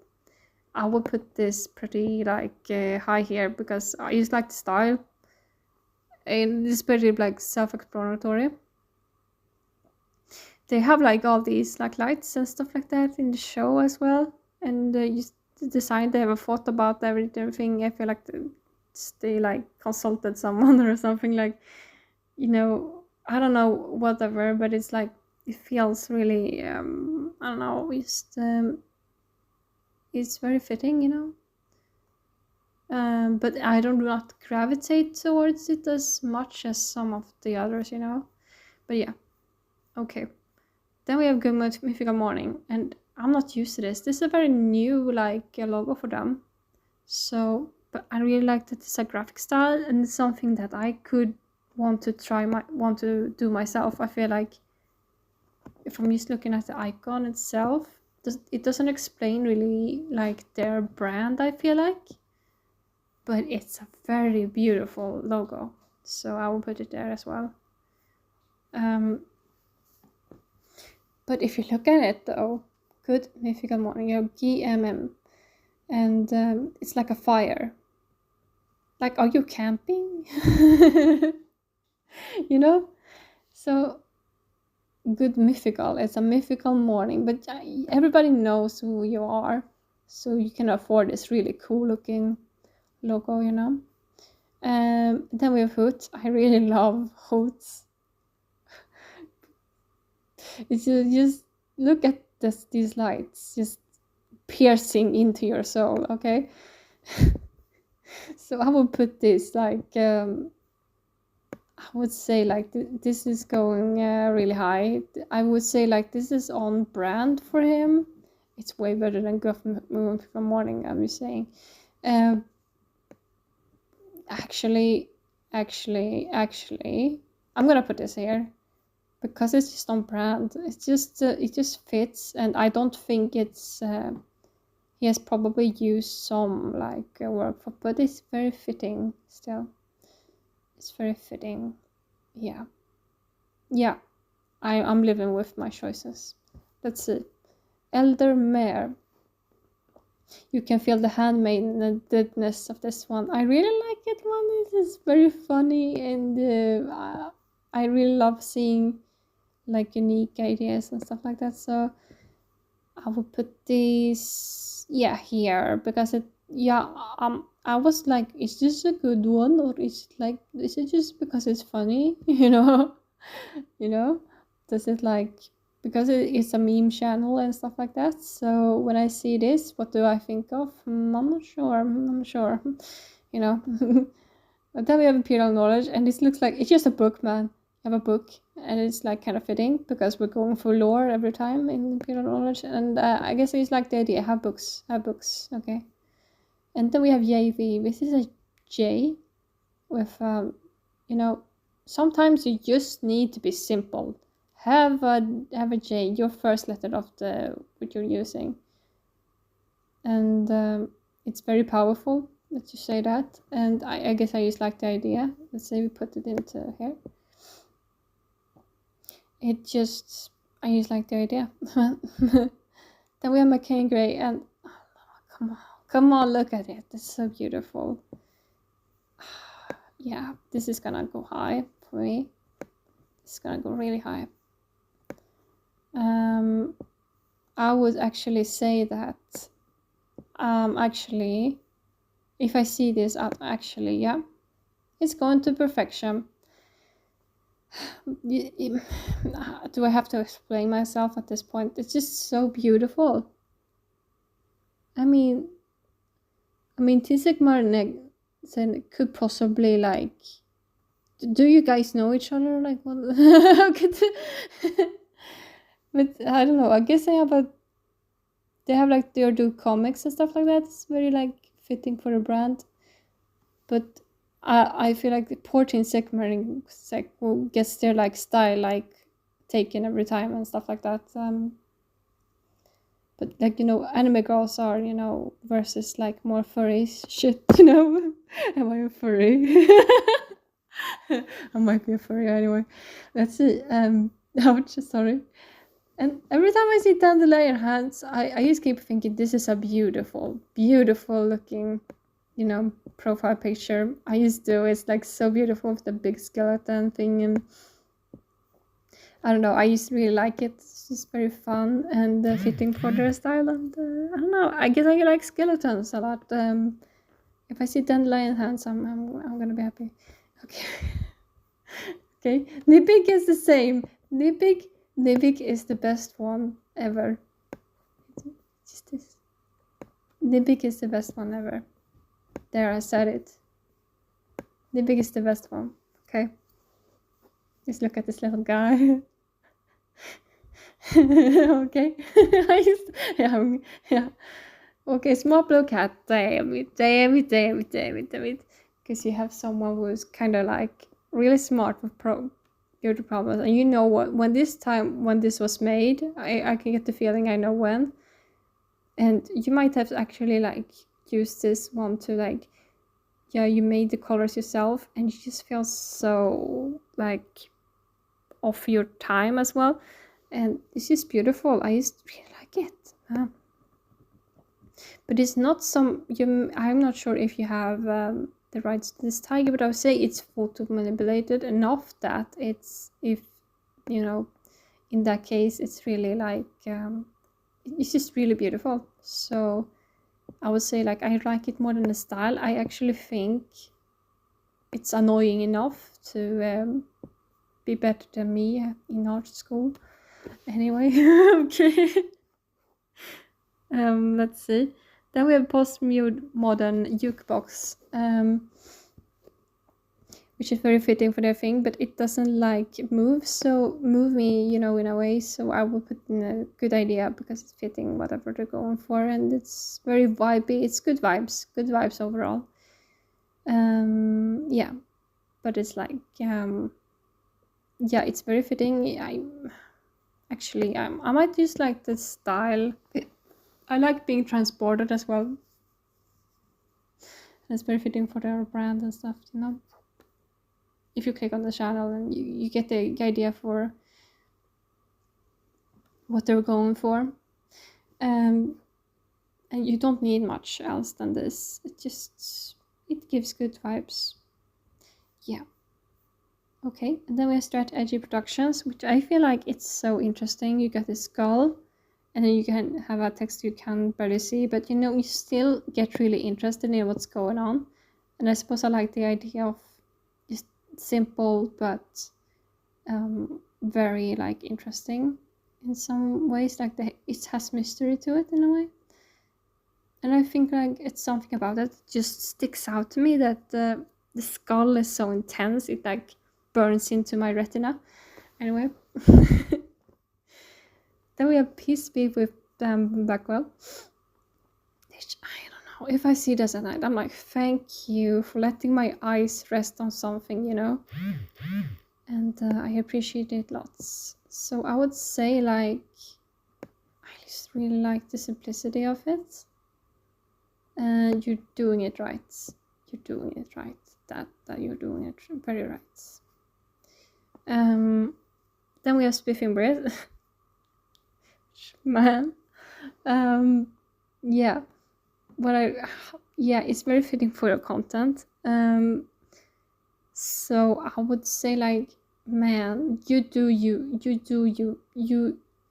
I will put this pretty like high here because I just like the style, and it's pretty like self-explanatory. They have like all these like lights and stuff like that in the show as well, and the design, they have a thought about everything. I feel like they like consulted someone or something, like, you know, I don't know, whatever, but it's like it feels really I don't know, just it's very fitting, you know. But I do not gravitate towards it as much as some of the others, you know. But yeah, okay. Then we have Good Mythical Morning, and I'm not used to this. This is a very new like logo for them. So, but I really like that it's a graphic style, and it's something that I could want to do myself. I feel like if I'm just looking at the icon itself, it doesn't explain really like their brand, I feel like, but it's a very beautiful logo, so I will put it there as well. But if you look at it though, Good Mythical Morning, you have GMM, and it's like a fire. Like, are you camping? You know? So, Good Mythical, it's a mythical morning, but everybody knows who you are, so you can afford this really cool looking logo, you know? Then we have Hoots. I really love Hoots. It's just look at these lights just piercing into your soul, okay? So I would put this like I would say like this is going really high. I would say like this is on brand for him. It's way better than Good Morning, I'm just saying. Actually, I'm gonna put this here because it's just on brand. It's just it just fits, and I don't think it's he has probably used some like work for, but it's very fitting still. It's very fitting. Yeah. I'm living with my choices. Let's see. Elder Mare. You can feel the handmaidenness of this one. I really like it one. This is very funny, and I really love seeing like unique ideas and stuff like that. So I will put these here, because I was like, is this a good one, or is it just because it's funny? You know, does it like, because it's a meme channel and stuff like that. So when I see this, what do I think of? I'm not sure. But then we have Imperial Knowledge, and this looks like it's just a book, man. You have a book, and it's like kind of fitting because we're going for lore every time in Imperial Knowledge, and I guess it's like the idea. Have books, okay. And then we have JV. This is a J with sometimes you just need to be simple. Have a J, your first letter of what you're using, and it's very powerful that you say that. And I guess I just like the idea. Let's say we put it into here. I just like the idea. Then we have McCain Gray, and come on, look at it. It's so beautiful. Yeah, this is gonna go high for me. It's gonna go really high. I would actually say that actually, if I see this up, actually, yeah, it's going to perfection. Do I have to explain myself at this point? It's just so beautiful. I mean, Tisigmar and could possibly like. Do you guys know each other? Like what? But I don't know. I guess they have like they do comics and stuff like that. It's very like fitting for a brand. But I feel like the 14 Sigmaring gets their like style like taken every time and stuff like that. But like anime girls are versus like more furry shit. Am I a furry? I might be a furry anyway. Let's see. Ouch, sorry. And every time I see Dandelion Hands, I just keep thinking this is a beautiful, beautiful looking, profile picture. I just do. It's like so beautiful with the big skeleton thing, and I don't know. I just really like it. It's just very fun and fitting for their style. And I don't know. I guess I like skeletons a lot. If I see Dandelion Hands, I'm gonna be happy. Okay. Okay. Nibig is the same. Nibig is the best one ever. Just this. Nibig is the best one ever. There, I said it. Nibig is the best one. Okay. Just look at this little guy. Okay. Yeah. Okay, small blue cat. Damn it. Because you have someone who's kind of like really smart with beauty problems, and you know what? When this was made, I can get the feeling I know when. And you might have actually like used this one to like, yeah, you made the colors yourself, and you just feel so like off your time as well, and it's just beautiful. I just really like it. But it's not I'm not sure if you have the rights to this tiger, but I would say it's photo manipulated enough that it's, if in that case, it's really like it's just really beautiful. So I would say like I like it more than the style. I actually think it's annoying enough to be better than me in art school. Anyway, okay. Let's see. Then we have post-modern jukebox, which is very fitting for their thing, but it doesn't like move me, in a way. So I will put in a good idea because it's fitting whatever they're going for, and it's very vibey. It's good vibes overall. Yeah, but it's like yeah, it's very fitting. I might just like the style. I like being transported as well. And it's very fitting for their brand and stuff, If you click on the channel and you get the idea for what they're going for. And you don't need much else than this. It gives good vibes. Yeah. Okay, and then we have Strat Edgy Productions, which I feel like it's so interesting. You got this skull, and then you can have a text you can barely see, but you know, you still get really interested in what's going on. And I suppose I like the idea of just simple but very like interesting in some ways. Like it has mystery to it in a way. And I think like it's something about it just sticks out to me, that the skull is so intense. It like burns into my retina. Anyway. Then we have Peace Be with Blackwell. Which I don't know. If I see this at night, I'm like, thank you for letting my eyes rest on something, you know? And I appreciate it lots. So I would say like, I just really like the simplicity of it. And you're doing it right. You're doing it right. That you're doing it very right. Then we have Spiffing Bread. Man. Yeah. It's very fitting for your content. So I would say like, man, you do you.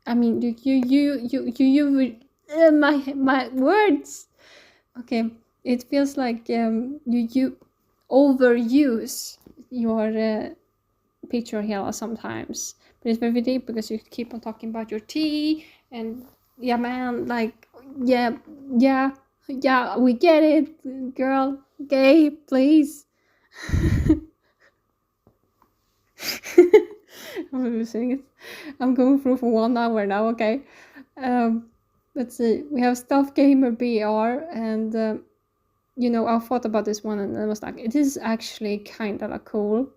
I mean, you my words. Okay, it feels like you overuse your picture here sometimes, but it's very deep because you keep on talking about your tea and yeah, man, like yeah, we get it, girl, gay, please. I'm losing it. I'm going through for 1 hour now. Okay, let's see. We have Stuff Gamer BR, and you know, I thought about this one and I was like, it is actually kind of like cool.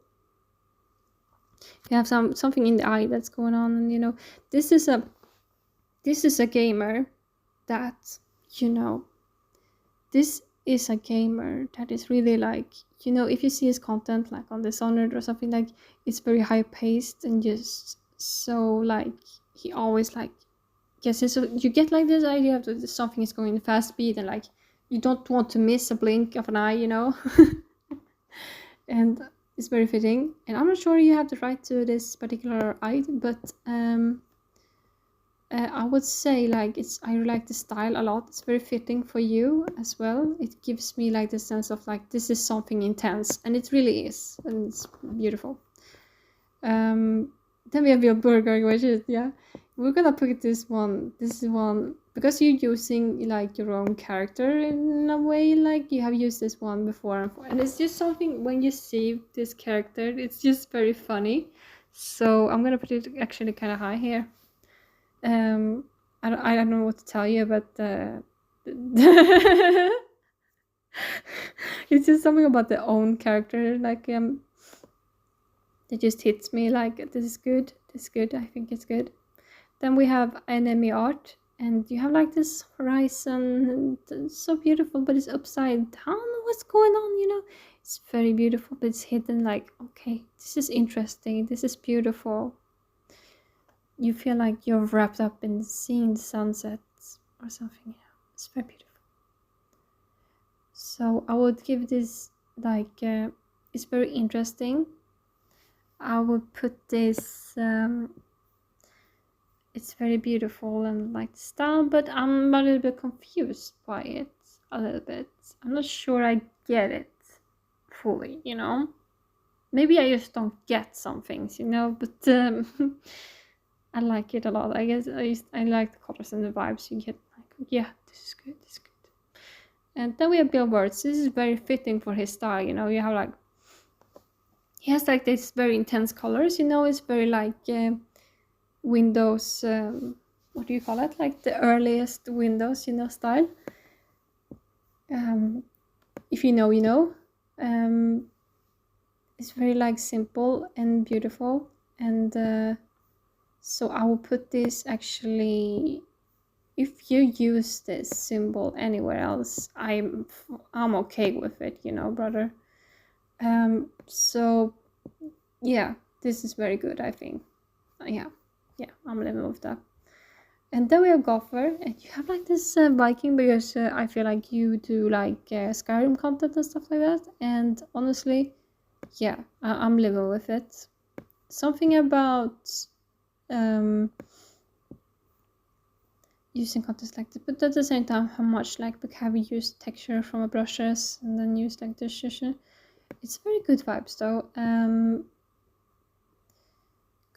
You have something in the eye that's going on, and you know, this is a gamer that, you know, this is a gamer that is really like, you know, if you see his content like on Dishonored or something, like it's very high paced and just so like he always like, yes, so you get like this idea that something is going fast speed and like you don't want to miss a blink of an eye, you know. And it's very fitting, and I'm not sure you have the right to this particular item, but I would say like I really like the style a lot. It's very fitting for you as well. It gives me like the sense of like this is something intense, and it really is, and it's beautiful. Then we have your burger, which is, yeah, we're gonna put this one because you're using like your own character in a way, like you have used this one before, and it's just something when you see this character, it's just very funny. So I'm gonna put it actually kind of high here. I don't know what to tell you, but it's just something about the own character, like it just hits me like this is good. I think it's good. Then we have enemy art, and you have like this horizon, and it's so beautiful, but it's upside down. What's going on, you know? It's very beautiful, but it's hidden, like, okay, this is interesting, this is beautiful. You feel like you're wrapped up in seeing the sunsets or something, you know? It's very beautiful. So I would give this like it's very interesting. I would put this it's very beautiful and like the style, but I'm a little bit confused by it a little bit. I'm not sure I get it fully, you know? Maybe I just don't get some things, you know, but I like it a lot. I guess I like the colors and the vibes you get. Like, yeah, this is good. And then we have billboards. This is very fitting for his style, you know. You have like, he has like this very intense colors, you know. It's very like Windows, what do you call it? Like the earliest Windows, you know, style. If you know, you know. It's very like simple and beautiful, and so I will put this actually. If you use this symbol anywhere else, I'm okay with it, you know, brother. So yeah, this is very good, I think. Yeah, I'm gonna move that. And then we have Gopher, and you have like this Viking because I feel like you do like Skyrim content and stuff like that. And honestly, yeah, I'm living with it. Something about using content like this, but at the same time, how much like have you used texture from a brushes and then use like this shit. It's very good vibes though.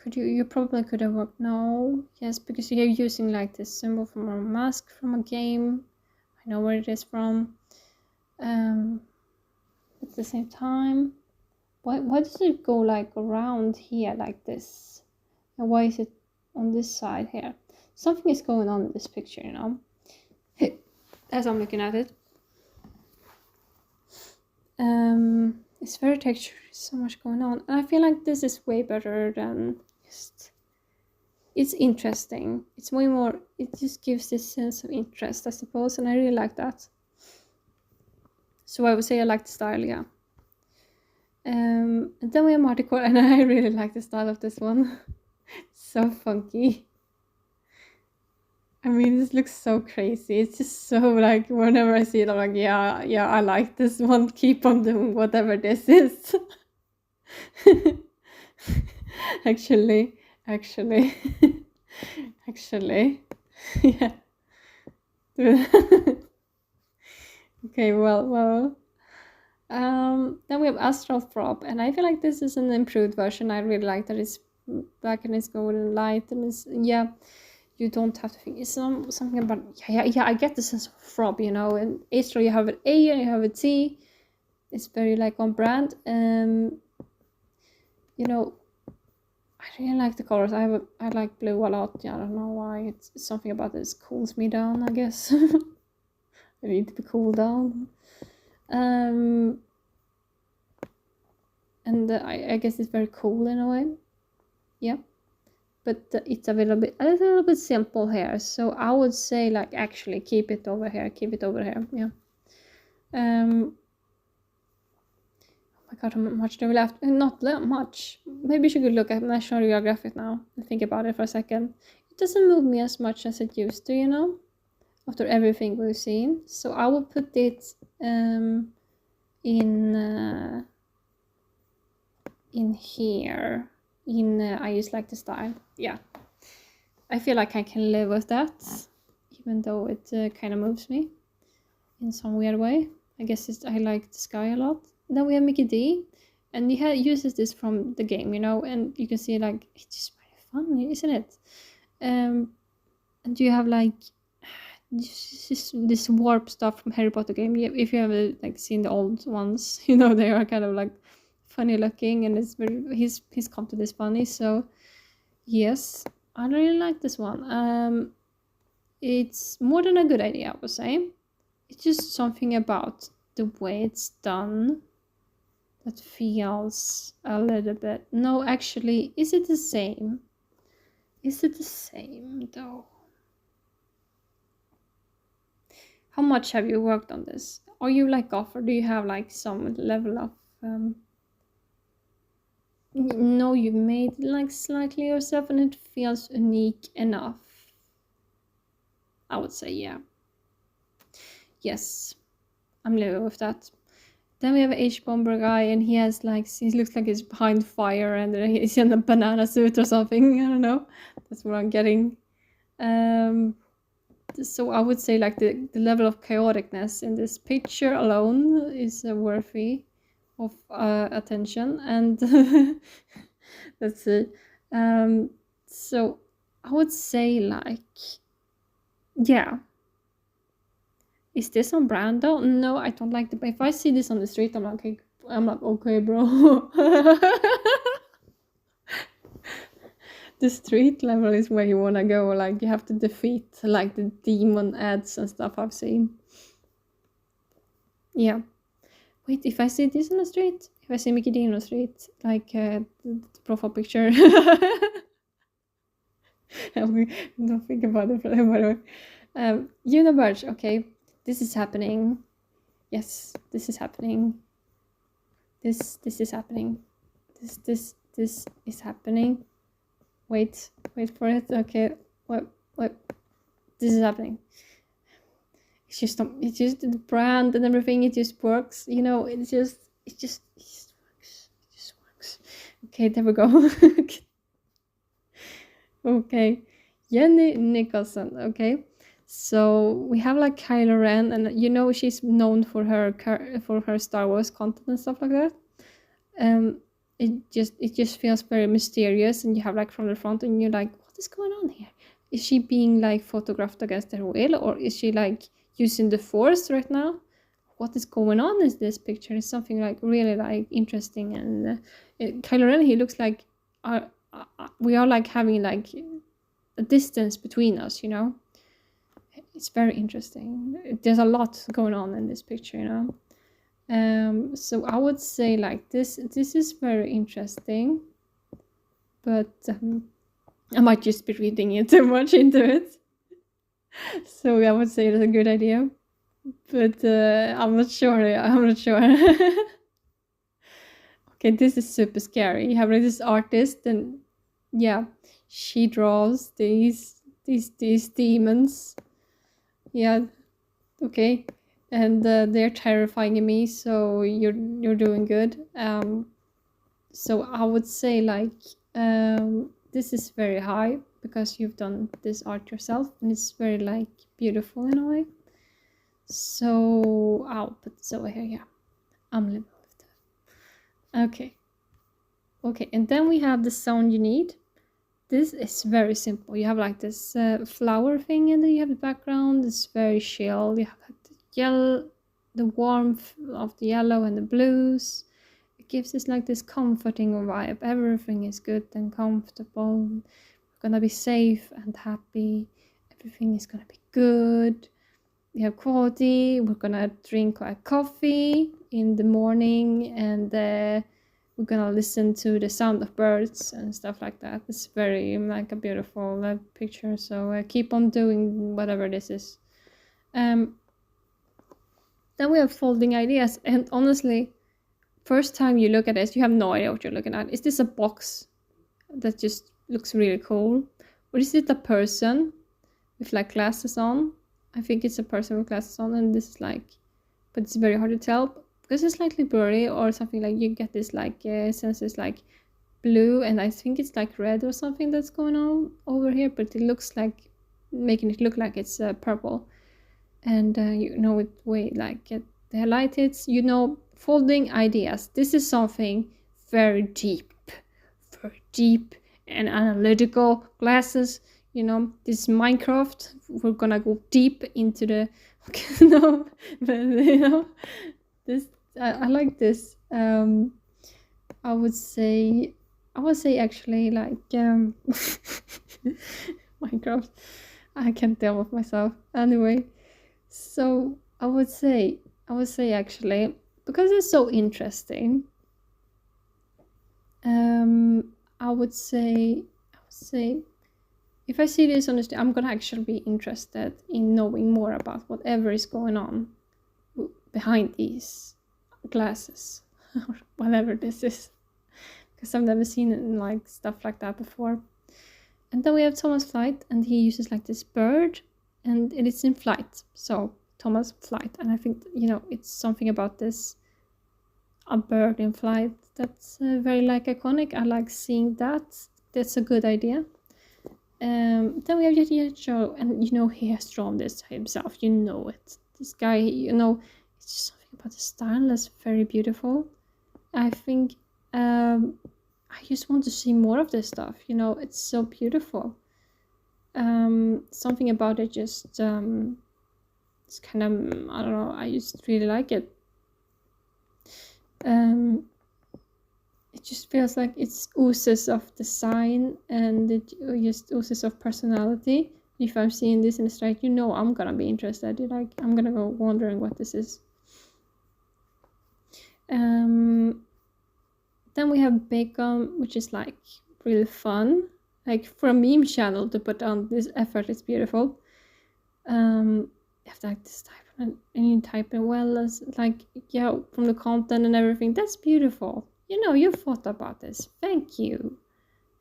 Could you probably could have worked? No, yes, because you're using like this symbol from a mask from a game. I know where it is from. At the same time, why does it go like around here like this? And why is it on this side here? Something is going on in this picture, you know, as I'm looking at it. It's very textured, so much going on. And I feel like this is way better than just... It's interesting. It's way more, it just gives this sense of interest, I suppose, and I really like that. So I would say I like the style, yeah. And then we have Marticore, and I really like the style of this one. So funky. I mean, this looks so crazy. It's just so like, whenever I see it, I'm like, yeah, I like this one. Keep on doing whatever this is. actually, yeah. Okay, well. Then we have Astral Throb, and I feel like this is an improved version. I really like that it's black and it's golden light, and it's, yeah, you don't have to think. It's something about, yeah, I get the sense of throb, you know. And Astral, you have an A and you have a T. It's very like on brand. You know, I really like the colors. I like blue a lot. Yeah, I don't know why. It's something about this cools me down, I guess. I need to be cooled down. And I guess it's very cool in a way. Yeah, but it's a little bit simple here. So I would say like, actually keep it over here. Yeah. Oh my god, how much do we left? Not much. Maybe you should look at National Geographic now and think about it for a second. It doesn't move me as much as it used to, you know, after everything we've seen. So I will put it in here. I just like the style. Yeah, I feel like I can live with that, even though it kind of moves me in some weird way. I guess I like the sky a lot. Then we have Mickey D, and he uses this from the game, you know, and you can see like, it's just very fun, isn't it? And you have like this warp stuff from Harry Potter game. If you have like seen the old ones, you know, they are kind of like funny looking, and it's very, his content is funny. So yes, I really like this one. It's more than a good idea, I would say. It's just something about the way it's done that feels a little bit... No, actually, is it the same? Is it the same though? How much have you worked on this? Are you like off, or do you have like some level of no, you made it like slightly yourself and it feels unique enough? I would say, yeah. Yes, I'm living with that. Then we have H-Bomber guy, and he has like, he looks like he's behind fire, and he's in a banana suit or something. I don't know. That's what I'm getting. So I would say like the level of chaoticness in this picture alone is worthy of attention. And let's see. So I would say like, yeah. Is this on brand though? No, I don't like the... If I see this on the street, I'm like, okay, bro. The street level is where you wanna go. Like, you have to defeat like the demon ads and stuff I've seen. Yeah. Wait, if I see this on the street, if I see Mickey D on the street, like the profile picture. Don't think about it, by the way. Universe, okay. This is happening. Yes, this is happening. This is happening. This is happening. Wait for it. Okay. What? this is happening. It's just the brand and everything. It just works, you know. It just works. It just works. Okay, there we go. Okay, Jenny Nicholson. Okay, so we have like Kylo Ren, and you know she's known for her Star Wars content and stuff like that. It just feels very mysterious, and you have like from the front, and you're like, what is going on here? Is she being like photographed against her will, or is she like using the Force right now? What is going on in this picture? It's something like really like interesting, and Kylo Ren, he looks like we are like having like a distance between us, you know. It's very interesting. There's a lot going on in this picture, you know. So I would say like this is very interesting, but I might just be reading it too much into it. So I would say it's a good idea, but I'm not sure. Okay, this is super scary. You have like this artist, and yeah, she draws these demons. Yeah, okay. And they're terrifying me, so you're doing good. So I would say like this is very high because you've done this art yourself, and it's very like beautiful in a way. So I'll put this over here. Yeah, I'm living with that. Okay, and then we have the sound you need. This is very simple. You have like this flower thing, and then you have the background. It's very chill. You have like the warmth of the yellow and the blues. It gives us like this comforting vibe. Everything is good and comfortable. We're gonna be safe and happy. Everything is gonna be good. We have quality. We're gonna drink like coffee in the morning, and we're gonna listen to the sound of birds and stuff like that. It's very like a beautiful picture. So keep on doing whatever this is. Then we have folding ideas, and honestly, first time you look at this, you have no idea what you're looking at. Is this a box that just looks really cool? Or is it a person with like glasses on? I think it's a person with glasses on, and this is like, but it's very hard to tell because it's slightly blurry or something. Like you get this like sense it's like blue, and I think it's like red or something that's going on over here, but it looks like making it look like it's purple. And you know, with way like the highlighted, you know, folding ideas. This is something very deep and analytical glasses. You know, this Minecraft, we're gonna go deep into the no, but you know, this I like this. I would say actually like Minecraft. I can't deal with myself anyway. So I would say actually, because it's so interesting, I would say if I see this on the street, I'm gonna actually be interested in knowing more about whatever is going on behind these glasses or whatever this is, because I've never seen like stuff like that before. And then we have Thomas Flight, and he uses like this bird, and it is in flight. So Thomas Flight, and I think, you know, it's something about this, a bird in flight, that's very like iconic. I like seeing that. That's a good idea. Then we have Yeti Show, and you know, he has drawn this himself. You know it. This guy, you know, it's just something about the style that's very beautiful. I think I just want to see more of this stuff. You know, it's so beautiful. Something about it just it's kind of, I don't know, I just really like it. It just feels like it's oozes of design, and it just oozes of personality. If I'm seeing this in the street, you know, I'm gonna be interested. Like, I'm gonna go wondering what this is. Then we have Bacon, which is like really fun. Like for a meme channel to put on this effort is beautiful. You have to like this type, and you type it well as like, yeah, from the content and everything. That's beautiful. You know, you thought about this. Thank you.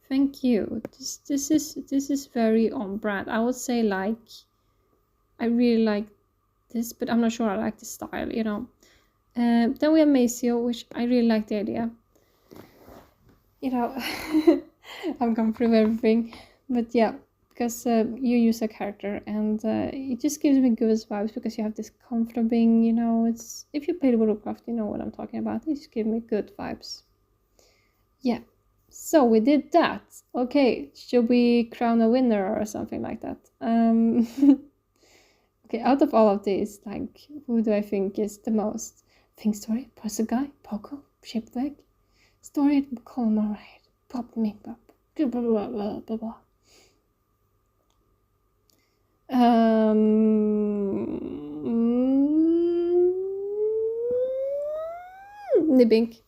This is very on brand. I would say like I really like this, but I'm not sure I like the style, you know. Then we have Maceo, which I really like the idea. You know, I'm going through everything, but yeah, because you use a character, and it just gives me good vibes because you have this comforting, you know. It's, if you played World of Warcraft, you know what I'm talking about. It just gives me good vibes. Yeah, so we did that. Okay, should we crown a winner or something like that? Okay, out of all of these, like, who do I think is the most? Think story, puzzle guy, Poco, shipwreck, story, Colmar raid, pop me pop, blah blah blah blah blah blah. Nibbink.